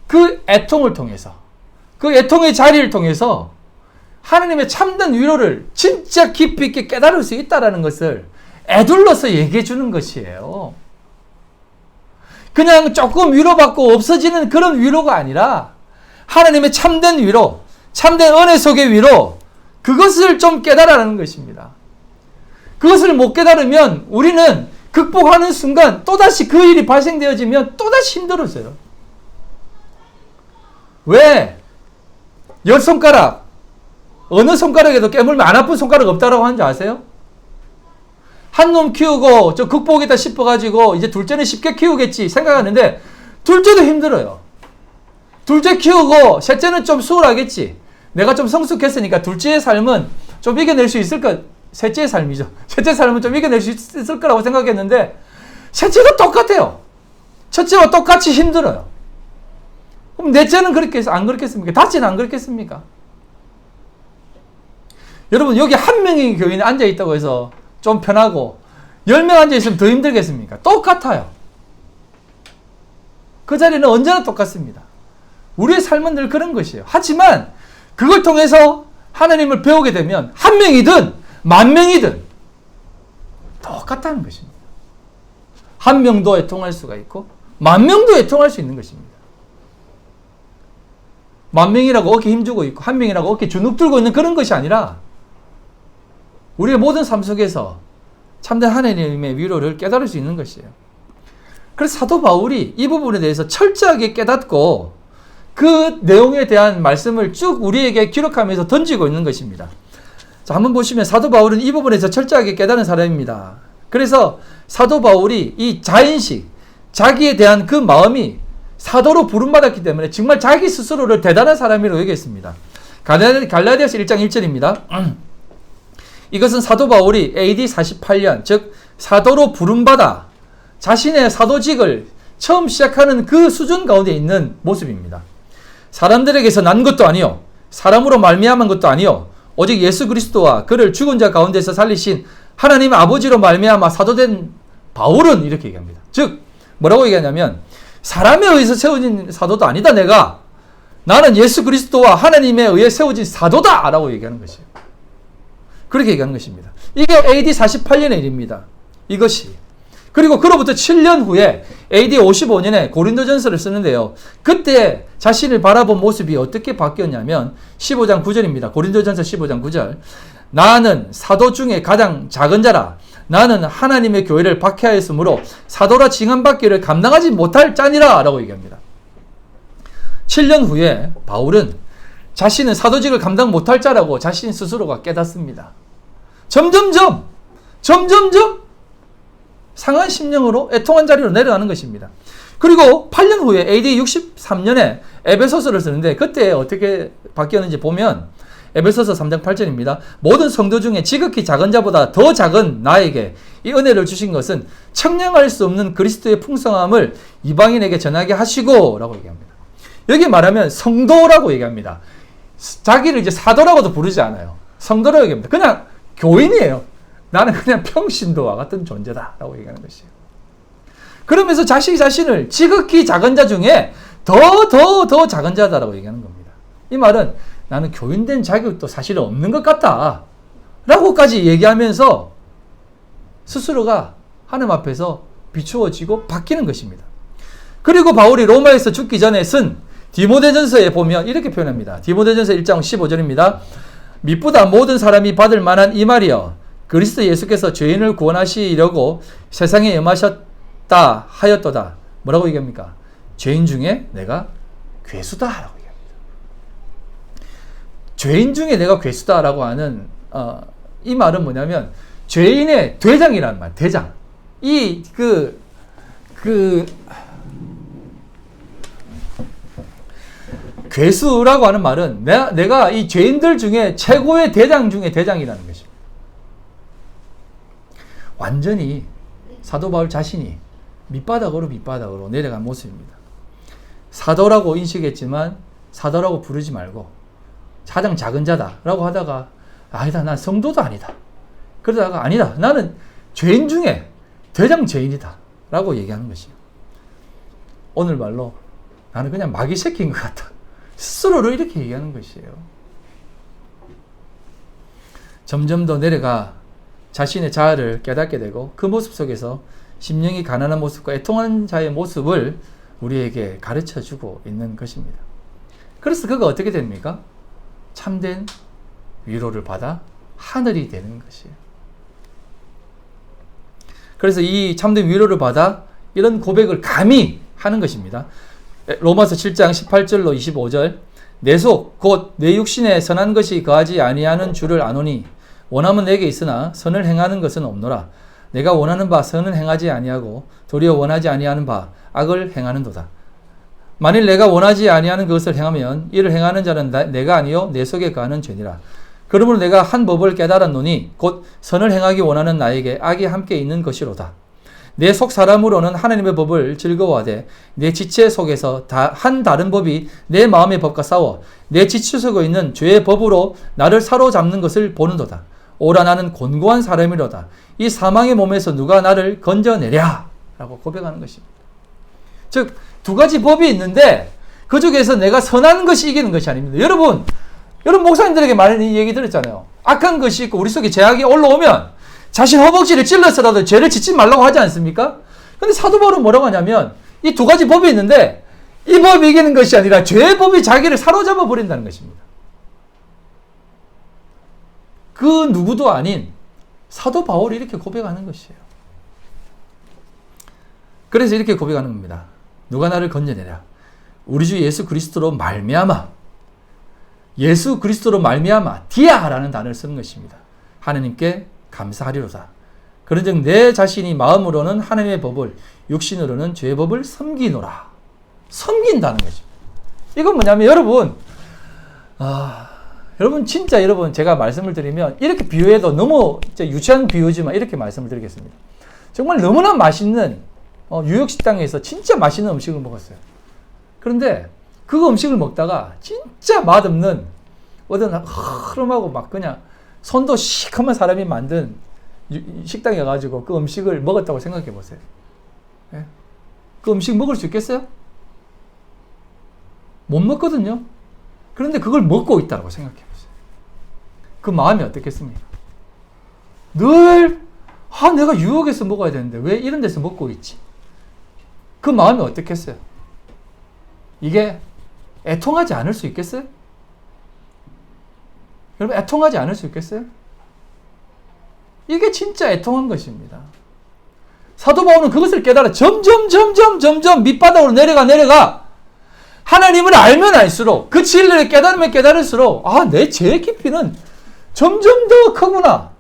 그 애통을 통해서, 그 애통의 자리를 통해서 하나님의 참된 위로를 진짜 깊이 있게 깨달을 수 있다는 것을 애둘러서 얘기해 주는 것이에요. 그냥 조금 위로받고 없어지는 그런 위로가 아니라 하나님의 참된 위로, 참된 은혜 속의 위로, 그것을 좀 깨달으라는 것입니다. 그것을 못 깨달으면 우리는 극복하는 순간 또다시 그 일이 발생되어지면 또다시 힘들어져요. 왜? 10손가락, 어느 손가락에도 깨물면 안 아픈 손가락 없다라고 하는지 아세요? 한 놈 키우고 저 극복이다 싶어가지고 이제 둘째는 쉽게 키우겠지 생각하는데 둘째도 힘들어요. 둘째 키우고 셋째는 좀 수월하겠지. 내가 좀 성숙했으니까 둘째의 삶은 좀 이겨낼 수 있을 것, 셋째의 삶이죠. 셋째 삶은 좀 이겨낼 수 있을 거라고 생각했는데 셋째도 똑같아요. 첫째와 똑같이 힘들어요. 그럼 넷째는 안 그렇겠습니까? 다째는 안 그렇겠습니까? 여러분, 여기 한 명의 교인이 앉아있다고 해서 좀 편하고 10명 앉아있으면 더 힘들겠습니까? 똑같아요. 그 자리는 언제나 똑같습니다. 우리의 삶은 늘 그런 것이에요. 하지만 그걸 통해서 하나님을 배우게 되면 한 명이든 만 명이든 똑같다는 것입니다. 한 명도 애통할 수가 있고 만 명도 애통할 수 있는 것입니다. 만 명이라고 어깨 힘주고 있고 한 명이라고 어깨 주눅 들고 있는 그런 것이 아니라 우리의 모든 삶 속에서 참된 하나님의 위로를 깨달을 수 있는 것이에요. 그래서 사도 바울이 이 부분에 대해서 철저하게 깨닫고 그 내용에 대한 말씀을 쭉 우리에게 기록하면서 던지고 있는 것입니다. 자, 한번 보시면 사도 바울은 이 부분에서 철저하게 깨닫는 사람입니다. 그래서 사도 바울이 이 자인식, 자기에 대한 그 마음이 사도로 부름받았기 때문에 정말 자기 스스로를 대단한 사람이라고 얘기했습니다. 갈라디아서 1장 1절입니다. 이것은 사도 바울이 AD 48년, 즉 사도로 부름받아 자신의 사도직을 처음 시작하는 그 수준 가운데 있는 모습입니다. 사람들에게서 난 것도 아니요, 사람으로 말미암은 것도 아니요, 오직 예수 그리스도와 그를 죽은 자 가운데서 살리신 하나님 아버지로 말미암아 사도된 바울은 이렇게 얘기합니다. 즉 뭐라고 얘기하냐면, 사람에 의해서 세워진 사도도 아니다. 나는 예수 그리스도와 하나님에 의해 세워진 사도다 라고 얘기하는 것이에요. 그렇게 얘기하는 것입니다. 이게 AD 48년의 일입니다. 이것이. 그리고 그로부터 7년 후에 AD 55년에 고린도전서를 쓰는데요. 그때 자신을 바라본 모습이 어떻게 바뀌었냐면 15장 9절입니다. 고린도전서 15장 9절. 나는 사도 중에 가장 작은 자라. 나는 하나님의 교회를 박해하였으므로 사도라 징함받기를 감당하지 못할 자니라 라고 얘기합니다. 7년 후에 바울은 자신은 사도직을 감당 못할 자라고 자신 스스로가 깨닫습니다. 점점점 상한 심령으로 애통한 자리로 내려가는 것입니다. 그리고 8년 후에 AD 63년에 에베소서를 쓰는데 그때 어떻게 바뀌었는지 보면 에베소서 3장 8절입니다. 모든 성도 중에 지극히 작은 자보다 더 작은 나에게 이 은혜를 주신 것은 청량할 수 없는 그리스도의 풍성함을 이방인에게 전하게 하시고 라고 얘기합니다. 여기 말하면 성도라고 얘기합니다. 자기를 이제 사도라고도 부르지 않아요. 성도라고 얘기합니다. 그냥 교인이에요. 나는 그냥 평신도와 같은 존재다 라고 얘기하는 것이에요. 그러면서 자신이 자신을 지극히 작은 자 중에 더 작은 자다라고 얘기하는 겁니다. 이 말은 나는 교인된 자격도 사실은 없는 것 같다 라고까지 얘기하면서 스스로가 하나님 앞에서 비추어지고 바뀌는 것입니다. 그리고 바울이 로마에서 죽기 전에 쓴 디모데전서에 보면 이렇게 표현합니다. 디모데전서 1장 15절입니다. 미쁘다 모든 사람이 받을 만한 이 말이여 그리스도 예수께서 죄인을 구원하시려고 세상에 임하셨다 하였도다. 뭐라고 얘기합니까? 죄인 중에 내가 괴수다라고 얘기합니다. 죄인 중에 내가 괴수다라고 하는 이 말은 뭐냐면 죄인의 대장이라는 말, 대장. 이 괴수라고 하는 말은 내가 이 죄인들 중에 최고의 대장 중에 대장이라는 것입니다. 완전히 사도 바울 자신이 밑바닥으로 내려간 모습입니다. 사도라고 인식했지만 사도라고 부르지 말고 가장 작은 자다라고 하다가 아니다, 난 성도도 아니다. 그러다가 아니다, 나는 죄인 중에 대장 죄인이다 라고 얘기하는 것이에요. 오늘 말로 나는 그냥 마귀 새끼인 것 같다. 스스로를 이렇게 얘기하는 것이에요. 점점 더 내려가 자신의 자아를 깨닫게 되고 그 모습 속에서 심령이 가난한 모습과 애통한 자의 모습을 우리에게 가르쳐주고 있는 것입니다. 그래서 그가 어떻게 됩니까? 참된 위로를 받아 하늘이 되는 것이에요. 그래서 이 참된 위로를 받아 이런 고백을 감히 하는 것입니다. 로마서 7장 18절로 25절 내 속 곧 내 육신에 선한 것이 거하지 아니하는 줄을 아노니 원함은 내게 있으나 선을 행하는 것은 없노라. 내가 원하는 바 선은 행하지 아니하고 도리어 원하지 아니하는 바 악을 행하는도다. 만일 내가 원하지 아니하는 것을 행하면 이를 행하는 자는 내가 아니요 내 속에 거하는 죄니라. 그러므로 내가 한 법을 깨달았노니 곧 선을 행하기 원하는 나에게 악이 함께 있는 것이로다. 내 속 사람으로는 하나님의 법을 즐거워하되 내 지체 속에서 한 다른 법이 내 마음의 법과 싸워 내 지체 속에 있는 죄의 법으로 나를 사로잡는 것을 보는도다. 오라 나는 곤고한 사람이로다. 이 사망의 몸에서 누가 나를 건져내랴 라고 고백하는 것입니다. 즉 두 가지 법이 있는데 그 중에서 내가 선한 것이 이기는 것이 아닙니다. 여러분 목사님들에게 많은 얘기 들었잖아요. 악한 것이 있고 우리 속에 죄악이 올라오면 자신 허벅지를 찔러서라도 죄를 짓지 말라고 하지 않습니까? 근데 사도 바울은 뭐라고 하냐면 이 두 가지 법이 있는데 이 법이 이기는 것이 아니라 죄의 법이 자기를 사로잡아 버린다는 것입니다. 그 누구도 아닌 사도 바울이 이렇게 고백하는 것이에요. 그래서 이렇게 고백하는 겁니다. 누가 나를 건져내랴. 우리 주 예수 그리스도로 말미암아. 예수 그리스도로 말미암아 디아라는 단어를 쓰는 것입니다. 하나님께 감사하리로다. 그런즉 내 자신이 마음으로는 하나님의 법을 육신으로는 죄의 법을 섬기노라. 섬긴다는 것입니다. 이건 뭐냐면 여러분 진짜 여러분 제가 말씀을 드리면 이렇게 비유해도 너무 유치한 비유지만 이렇게 말씀을 드리겠습니다. 정말 너무나 맛있는 뉴욕 식당에서 진짜 맛있는 음식을 먹었어요. 그런데 그 음식을 먹다가 진짜 맛없는 어떤 흐름하고 막 그냥 손도 시커먼 사람이 만든 식당에 가가지고 그 음식을 먹었다고 생각해 보세요. 네? 그 음식 먹을 수 있겠어요? 못 먹거든요. 그런데 그걸 먹고 있다고 생각해 보세요. 그 마음이 어떻겠습니까? 늘 내가 유혹해서 먹어야 되는데 왜 이런 데서 먹고 있지? 그 마음이 어떻겠어요? 이게 애통하지 않을 수 있겠어요? 여러분 애통하지 않을 수 있겠어요? 이게 진짜 애통한 것입니다. 사도 바울은 그것을 깨달아 점점 밑바닥으로 내려가 하나님을 알면 알수록 그 진리를 깨달으면 깨달을수록 내 죄의 깊이는 점점 더 크구나.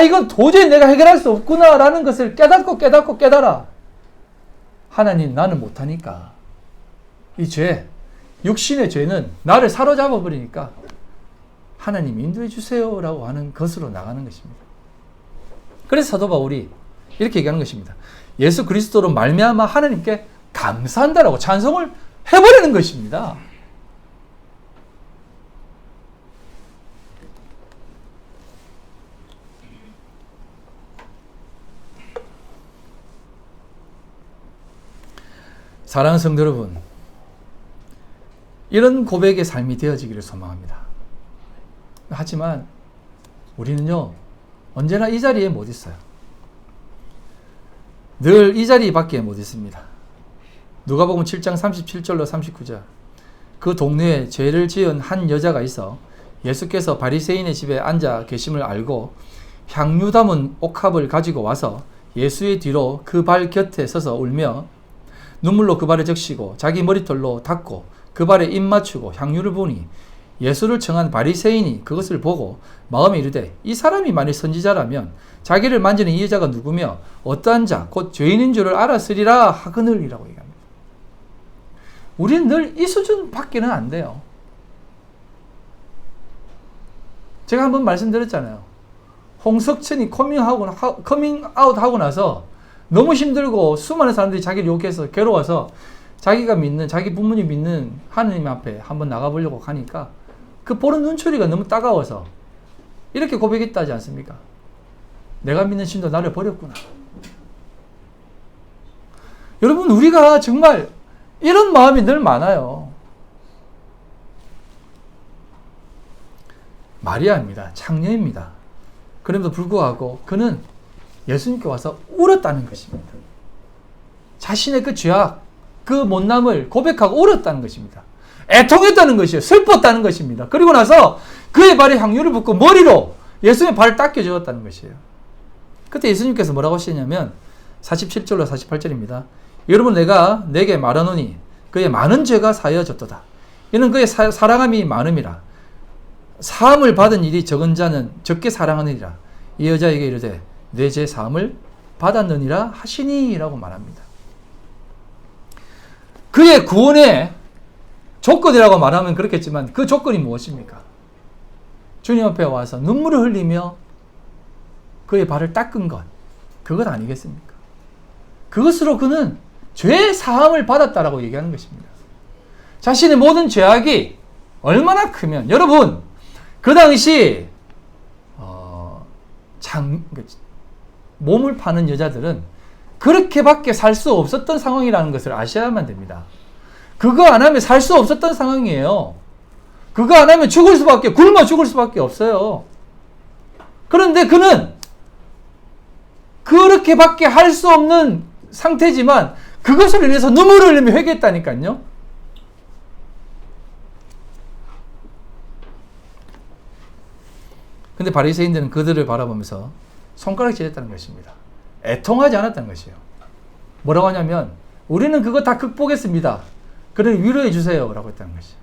이건 도저히 내가 해결할 수 없구나 라는 것을 깨달아. 하나님 나는 못하니까 이 죄, 육신의 죄는 나를 사로잡아 버리니까 하나님 인도해 주세요 라고 하는 것으로 나가는 것입니다. 그래서 사도 바울이 이렇게 얘기하는 것입니다. 예수 그리스도로 말미암아 하나님께 감사한다라고 찬송을 해버리는 것입니다. 사랑하는 성도 여러분, 이런 고백의 삶이 되어지기를 소망합니다. 하지만 우리는요, 언제나 이 자리에 못 있어요. 늘 이 자리밖에 못 있습니다. 누가복음 7장 37절로 39절. 그 동네에 죄를 지은 한 여자가 있어 예수께서 바리새인의 집에 앉아 계심을 알고 향유 담은 옥합을 가지고 와서 예수의 뒤로 그 발 곁에 서서 울며 눈물로 그 발을 적시고 자기 머리털로 닦고 그 발에 입 맞추고 향유를 부으니 예수를 청한 바리새인이 그것을 보고 마음에 이르되 이 사람이 만일 선지자라면 자기를 만지는 이 여자가 누구며 어떠한 자 곧 죄인인 줄을 알았으리라 하거늘이라고 얘기합니다. 우리는 늘 이 수준밖에는 안 돼요. 제가 한번 말씀드렸잖아요. 홍석천이 커밍아웃 하고 나서 너무 힘들고 수많은 사람들이 자기를 욕해서 괴로워서 자기가 믿는, 자기 부모님 믿는 하느님 앞에 한번 나가보려고 하니까 그 보는 눈초리가 너무 따가워서 이렇게 고백했다지 않습니까? 내가 믿는 신도 나를 버렸구나. 여러분, 우리가 정말 이런 마음이 늘 많아요. 마리아입니다. 창녀입니다. 그럼에도 불구하고 그는 예수님께 와서 울었다는 것입니다. 자신의 그 죄악, 그 못남을 고백하고 울었다는 것입니다. 애통했다는 것이에요. 슬펐다는 것입니다. 그리고 나서 그의 발에 향유를 붓고 머리로 예수님의 발을 닦여 주었다는 것이에요. 그때 예수님께서 뭐라고 하시냐면 47절로 48절입니다. 여러분, 내가 내게 말하노니 그의 많은 죄가 사여졌도다. 이는 그의 사랑함이 많음이라. 사함을 받은 일이 적은 자는 적게 사랑하느니라. 이 여자에게 이르되 내 죄 사함을 받았느니라 하시니 라고 말합니다. 그의 구원의 조건이라고 말하면 그렇겠지만 그 조건이 무엇입니까? 주님 앞에 와서 눈물을 흘리며 그의 발을 닦은 것, 그것 아니겠습니까? 그것으로 그는 죄 사함을 받았다라고 얘기하는 것입니다. 자신의 모든 죄악이 얼마나 크면, 여러분, 그 당시 몸을 파는 여자들은 그렇게밖에 살 수 없었던 상황이라는 것을 아셔야만 됩니다. 그거 안 하면 살 수 없었던 상황이에요. 그거 안 하면 굶어 죽을 수밖에 없어요. 그런데 그는 그렇게밖에 할 수 없는 상태지만 그것을 인해서 눈물을 흘리며 회개했다니까요. 근데 바리새인들은 그들을 바라보면서 손가락질했다는 것입니다. 애통하지 않았다는 것이에요. 뭐라고 하냐면 우리는 그거 다 극복했습니다. 그러니 위로해 주세요 라고 했다는 것이에요.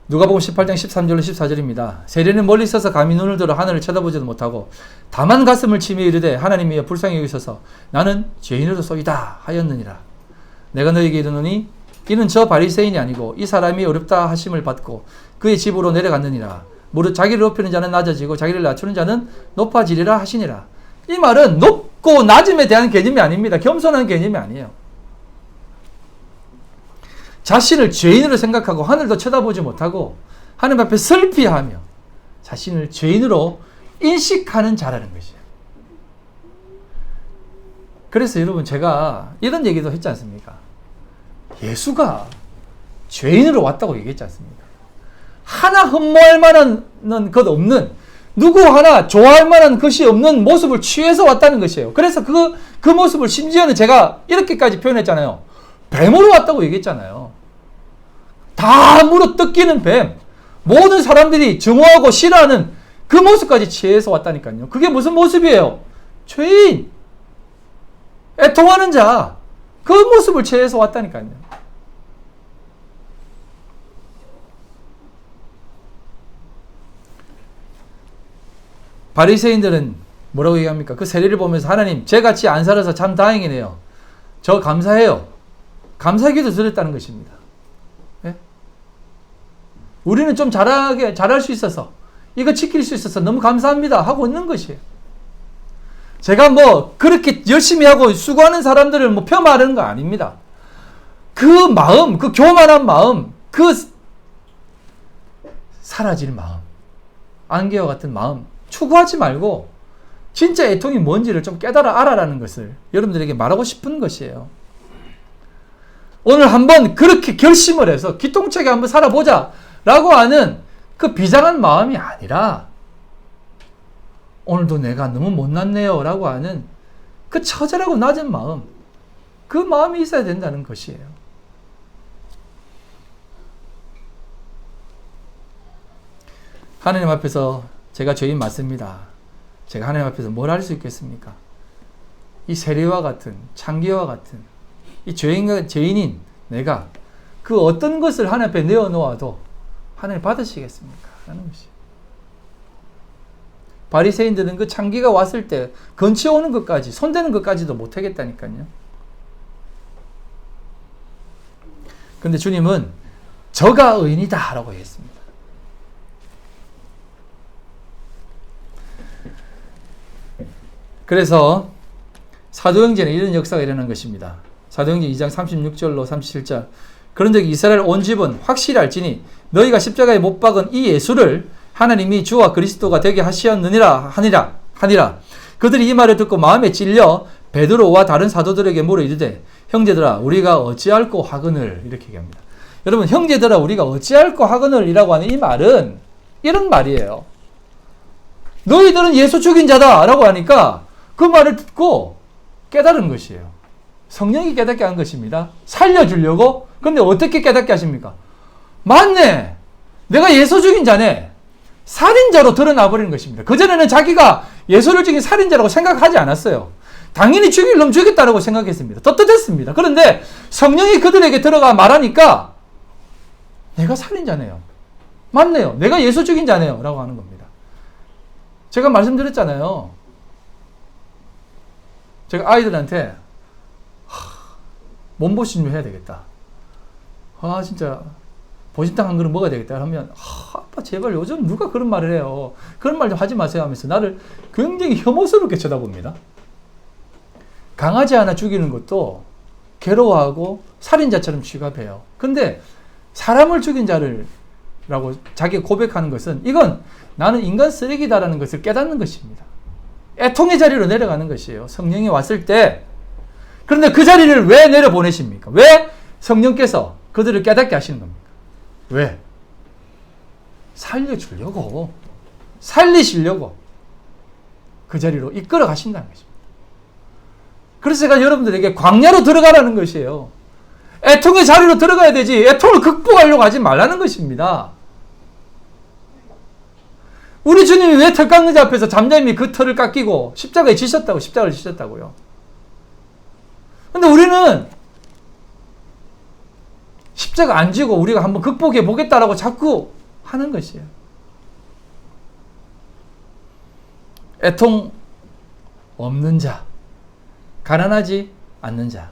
누가복음 18장 13절로 14절입니다. 세례는 멀리 서서 감히 눈을 들어 하늘을 쳐다보지도 못하고 다만 가슴을 치며 이르되 하나님이여 불쌍히 여기소서 나는 죄인으로소이다 하였느니라. 내가 너에게 이르노니 이는 저 바리새인이 아니고 이 사람이 어렵다 하심을 받고 그의 집으로 내려갔느니라. 무릇 자기를 높이는 자는 낮아지고 자기를 낮추는 자는 높아지리라 하시니라. 이 말은 높고 낮음에 대한 개념이 아닙니다. 겸손한 개념이 아니에요. 자신을 죄인으로 생각하고 하늘도 쳐다보지 못하고 하나님 앞에 슬피하며 자신을 죄인으로 인식하는 자라는 것이에요. 그래서 여러분, 제가 이런 얘기도 했지 않습니까? 예수가 죄인으로 왔다고 얘기했지 않습니까? 하나 흠모할 만한 것 없는, 누구 하나 좋아할 만한 것이 없는 모습을 취해서 왔다는 것이에요. 그래서 그 모습을 심지어는 제가 이렇게까지 표현했잖아요. 뱀으로 왔다고 얘기했잖아요. 다 물어 뜯기는 뱀. 모든 사람들이 증오하고 싫어하는 그 모습까지 취해서 왔다니까요. 그게 무슨 모습이에요? 죄인. 애통하는 자. 그 모습을 취해서 왔다니까요. 바리새인들은 뭐라고 얘기합니까? 그 세례를 보면서 하나님, 죄같이 안 살아서 참 다행이네요. 저 감사해요. 감사기도 드렸다는 것입니다. 예? 우리는 좀 잘할 수 있어서, 이거 지킬 수 있어서 너무 감사합니다 하고 있는 것이에요. 제가 뭐 그렇게 열심히 하고 수고하는 사람들을 뭐 폄하하는 거 아닙니다. 그 마음, 그 교만한 마음, 그 사라질 마음, 안개와 같은 마음, 추구하지 말고 진짜 애통이 뭔지를 좀 깨달아 알아라는 것을 여러분들에게 말하고 싶은 것이에요. 오늘 한번 그렇게 결심을 해서 기똥차게 한번 살아보자 라고 하는 그 비장한 마음이 아니라 오늘도 내가 너무 못났네요 라고 하는 그 처절하고 낮은 마음, 그 마음이 있어야 된다는 것이에요. 하나님 앞에서 제가 죄인 맞습니다. 제가 하나님 앞에서 뭘 할 수 있겠습니까? 이 세리와 같은, 창기와 같은 이 죄인인 내가 그 어떤 것을 하나님 앞에 내어놓아도 하나님 받으시겠습니까? 라는 것이. 바리새인들은 그 창기가 왔을 때 건치오는 것까지, 손대는 것까지도 못하겠다니까요. 근데 주님은 저가 의인이다 라고 했습니다. 그래서 사도행전에 이런 역사가 일어난 것입니다. 사도행전 2장 36절로 37절. 그런즉 이스라엘 온 집은 확실히 알지니 너희가 십자가에 못 박은 이 예수를 하나님이 주와 그리스도가 되게 하시었느니라 하니라. 그들이 이 말을 듣고 마음에 찔려 베드로와 다른 사도들에게 물어 이르되 형제들아 우리가 어찌할꼬 하거늘, 이렇게 얘기합니다. 여러분, 형제들아 우리가 어찌할꼬 하거늘 이라고 하는 이 말은 이런 말이에요. 너희들은 예수 죽인 자다 라고 하니까 그 말을 듣고 깨달은 것이에요. 성령이 깨닫게 한 것입니다. 살려주려고. 근데 어떻게 깨닫게 하십니까? 맞네, 내가 예수 죽인 자네, 살인자로 드러나 버리는 것입니다. 그전에는 자기가 예수를 죽인 살인자라고 생각하지 않았어요. 당연히 죽일 놈 죽였다라고 생각했습니다. 떳떳했습니다. 그런데 성령이 그들에게 들어가 말하니까 내가 살인자네요, 맞네요, 내가 예수 죽인 자네요 라고 하는 겁니다. 제가 말씀드렸잖아요. 제가 아이들한테 몸보신 좀 해야 되겠다, 진짜 보신탕 한 그릇 먹어야 되겠다 하면 아빠 제발 요즘 누가 그런 말을 해요, 그런 말 좀 하지 마세요 하면서 나를 굉장히 혐오스럽게 쳐다봅니다. 강아지 하나 죽이는 것도 괴로워하고 살인자처럼 취급해요. 근데 사람을 죽인 자를 라고 자기가 고백하는 것은 이건 나는 인간 쓰레기다라는 것을 깨닫는 것입니다. 애통의 자리로 내려가는 것이에요. 성령이 왔을 때. 그런데 그 자리를 왜 내려보내십니까? 왜 성령께서 그들을 깨닫게 하시는 겁니까? 왜? 살려주려고, 살리시려고 그 자리로 이끌어 가신다는 것입니다. 그래서 제가 여러분들에게 광야로 들어가라는 것이에요. 애통의 자리로 들어가야 되지 애통을 극복하려고 하지 말라는 것입니다. 우리 주님이 왜 털 깎는 자 앞에서 잠잠히 그 털을 깎이고 십자가를 지셨다고요. 근데 우리는 십자가 안 지고 우리가 한번 극복해 보겠다라고 자꾸 하는 것이에요. 애통 없는 자, 가난하지 않는 자,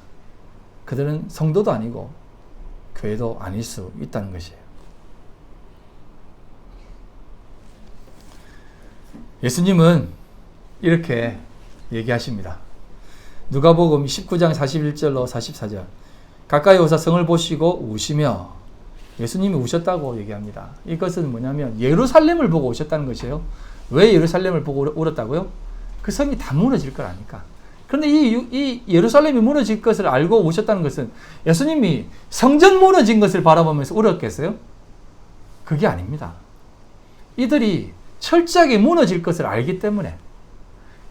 그들은 성도도 아니고 교회도 아닐 수 있다는 것이에요. 예수님은 이렇게 얘기하십니다. 누가복음 19장 41절로 44절. 가까이 오사 성을 보시고 우시며, 예수님이 우셨다고 얘기합니다. 이것은 뭐냐면 예루살렘을 보고 오셨다는 것이에요. 왜 예루살렘을 보고 울었다고요? 그 성이 다 무너질 걸 아니까. 그런데 이 예루살렘이 무너질 것을 알고 오셨다는 것은 예수님이 성전 무너진 것을 바라보면서 울었겠어요? 그게 아닙니다. 이들이 철저하게 무너질 것을 알기 때문에,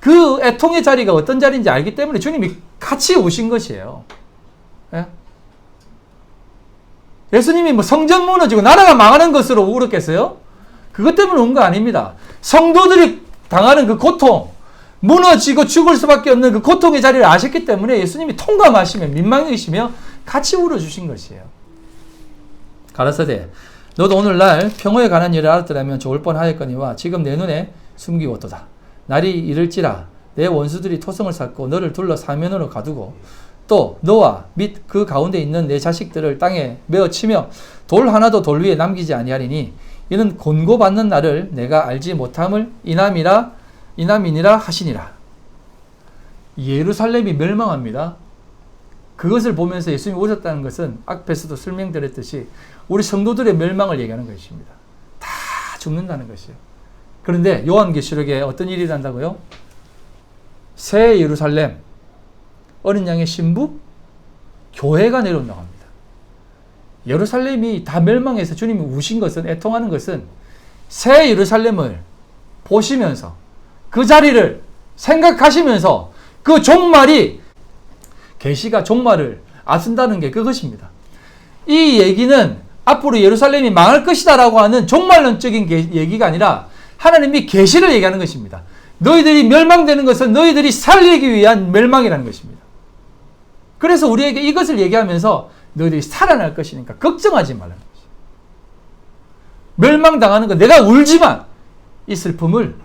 그 애통의 자리가 어떤 자리인지 알기 때문에 주님이 같이 오신 것이에요. 예? 예수님이 뭐 성전 무너지고 나라가 망하는 것으로 울었겠어요? 그것 때문에 온 거 아닙니다. 성도들이 당하는 그 고통, 무너지고 죽을 수밖에 없는 그 고통의 자리를 아셨기 때문에 예수님이 통감하시며 민망해지시며 같이 울어주신 것이에요. 가라사대 너도 오늘날 평화에 관한 일을 알았더라면 좋을 뻔하였거니와 지금 내 눈에 숨기고도다. 날이 이를지라 내 원수들이 토성을 쌓고 너를 둘러 사면으로 가두고 또 너와 및 그 가운데 있는 내 자식들을 땅에 메어치며 돌 하나도 돌 위에 남기지 아니하리니 이는 곤고받는 날을 내가 알지 못함을 이남이니라 하시니라. 예루살렘이 멸망합니다. 그것을 보면서 예수님이 오셨다는 것은 앞에서도 설명드렸듯이 우리 성도들의 멸망을 얘기하는 것입니다. 다 죽는다는 것이에요. 그런데 요한계시록에 어떤 일이 일어난다고요? 새 예루살렘, 어린 양의 신부, 교회가 내려온다고 합니다. 예루살렘이 다 멸망해서 주님이 우신 것은, 애통하는 것은 새 예루살렘을 보시면서 그 자리를 생각하시면서 그 종말이, 계시가 종말을 앞선다는 게 그것입니다. 이 얘기는 앞으로 예루살렘이 망할 것이다라고 하는 종말론적인 얘기가 아니라 하나님이 계시를 얘기하는 것입니다. 너희들이 멸망되는 것은 너희들이 살리기 위한 멸망이라는 것입니다. 그래서 우리에게 이것을 얘기하면서 너희들이 살아날 것이니까 걱정하지 말라는 것이죠. 멸망당하는 것, 내가 울지만 이 슬픔을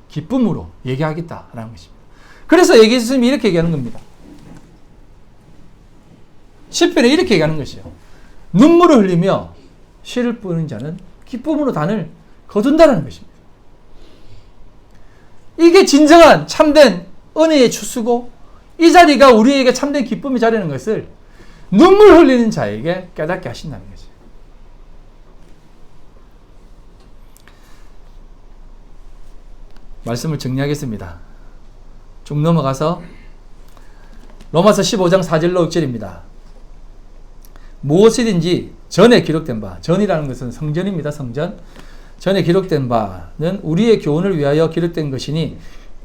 기쁨으로 얘기하겠다라는 것입니다. 그래서 예수님이 이렇게 얘기하는 겁니다. 시편에 이렇게 얘기하는 것이요. 눈물을 흘리며 씨를 뿌리는 자는 기쁨으로 단을 거둔다는 것입니다. 이게 진정한 참된 은혜의 추수고, 이 자리가 우리에게 참된 기쁨의 자리라는 것을 눈물 흘리는 자에게 깨닫게 하신다는 거죠. 말씀을 정리하겠습니다. 쭉 넘어가서 로마서 15장 4절로 6절입니다. 무엇이든지 전에 기록된 바, 전이라는 것은 성전입니다. 성전. 전에 기록된 바는 우리의 교훈을 위하여 기록된 것이니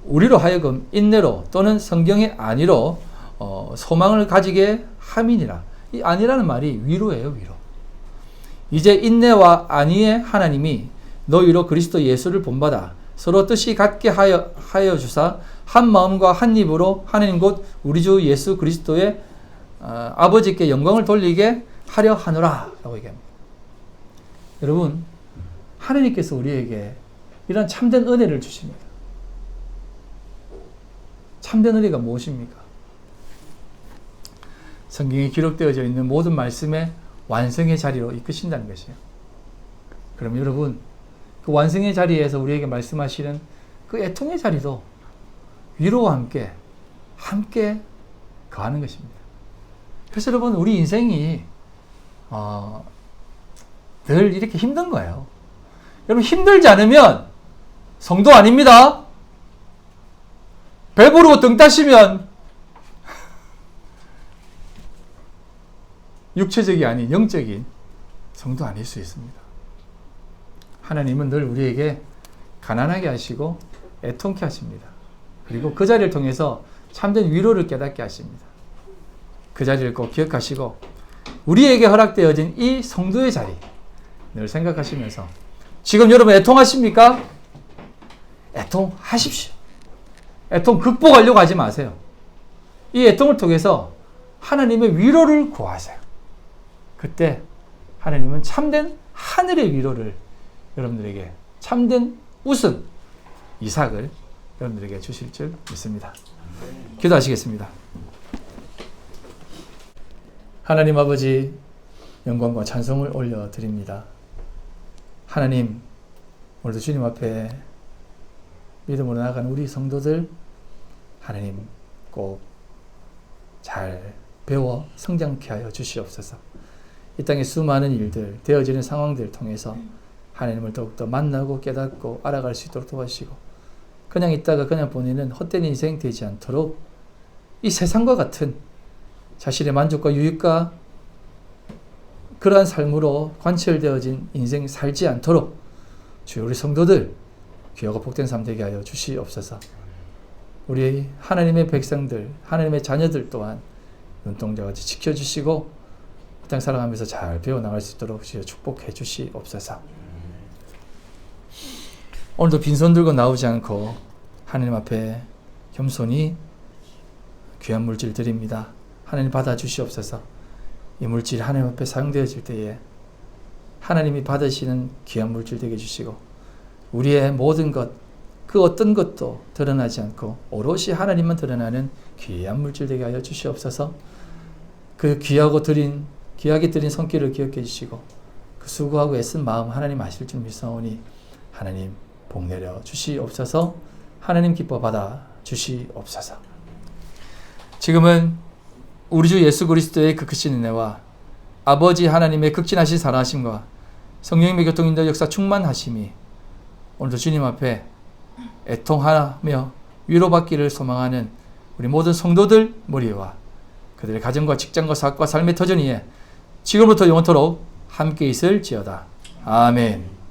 우리로 하여금 인내로 또는 성경의 안위로 소망을 가지게 함이니라. 이 안위라는 말이 위로예요. 위로. 이제 인내와 안위의 하나님이 너희로 그리스도 예수를 본받아 서로 뜻이 같게 하여 주사 한 마음과 한 입으로 하나님 곧 우리 주 예수 그리스도의 아버지께 영광을 돌리게 하려 하노라 라고 얘기합니다. 여러분, 하나님께서 우리에게 이런 참된 은혜를 주십니다. 참된 은혜가 무엇입니까? 성경에 기록되어져 있는 모든 말씀의 완성의 자리로 이끄신다는 것이에요. 그럼 여러분, 그 완성의 자리에서 우리에게 말씀하시는 그 애통의 자리도 위로와 함께 거하는 것입니다. 그래서 여러분, 우리 인생이 늘 이렇게 힘든 거예요. 여러분, 힘들지 않으면 성도 아닙니다. 배부르고 등 따시면 육체적이 아닌 영적인 성도 아닐 수 있습니다. 하나님은 늘 우리에게 가난하게 하시고 애통케 하십니다. 그리고 그 자리를 통해서 참된 위로를 깨닫게 하십니다. 그 자리를 꼭 기억하시고 우리에게 허락되어진 이 성도의 자리 늘 생각하시면서, 지금 여러분 애통하십니까? 애통하십시오. 애통 극복하려고 하지 마세요. 이 애통을 통해서 하나님의 위로를 구하세요. 그때 하나님은 참된 하늘의 위로를 여러분들에게, 참된 웃음, 이삭을 여러분들에게 주실 줄 믿습니다. 기도하시겠습니다. 하나님 아버지, 영광과 찬송을 올려드립니다. 하나님, 오늘도 주님 앞에 믿음으로 나아가는 우리 성도들, 하나님 꼭 잘 배워 성장케 하여 주시옵소서. 이 땅의 수많은 일들, 되어지는 상황들을 통해서 하나님을 더욱더 만나고 깨닫고 알아갈 수 있도록 도와주시고, 그냥 있다가 그냥 보내는 헛된 인생 되지 않도록 이 세상과 같은 자신의 만족과 유익과 그러한 삶으로 관철되어진 인생 살지 않도록 주여 우리 성도들 귀하고 복된 삶 되게 하여 주시옵소서. 우리 하나님의 백성들, 하나님의 자녀들 또한 눈동자같이 지켜주시고 이 땅 살아가면서 잘 배워나갈 수 있도록 주여 축복해 주시옵소서. 오늘도 빈손 들고 나오지 않고 하나님 앞에 겸손히 귀한 물질 드립니다. 하나님 받아주시옵소서. 이 물질이 하나님 앞에 사용되어질 때에 하나님이 받으시는 귀한 물질 되게 해주시고, 우리의 모든 것, 그 어떤 것도 드러나지 않고 오롯이 하나님만 드러나는 귀한 물질 되게 하여 주시옵소서. 그 귀하게 드린 손길을 기억해 주시고 그 수고하고 애쓴 마음 하나님 아실 줄 믿사오니 하나님 복 내려 주시옵소서. 하나님 기뻐 받아 주시옵소서. 지금은 우리 주 예수 그리스도의 그 크신 은혜와 아버지 하나님의 극진하신 사랑하심과 성령님의 교통인도 역사 충만하심이 오늘도 주님 앞에 애통하며 위로받기를 소망하는 우리 모든 성도들 머리와 그들의 가정과 직장과 사업과 삶의 터전 위에 지금부터 영원토록 함께 있을지어다. 아멘.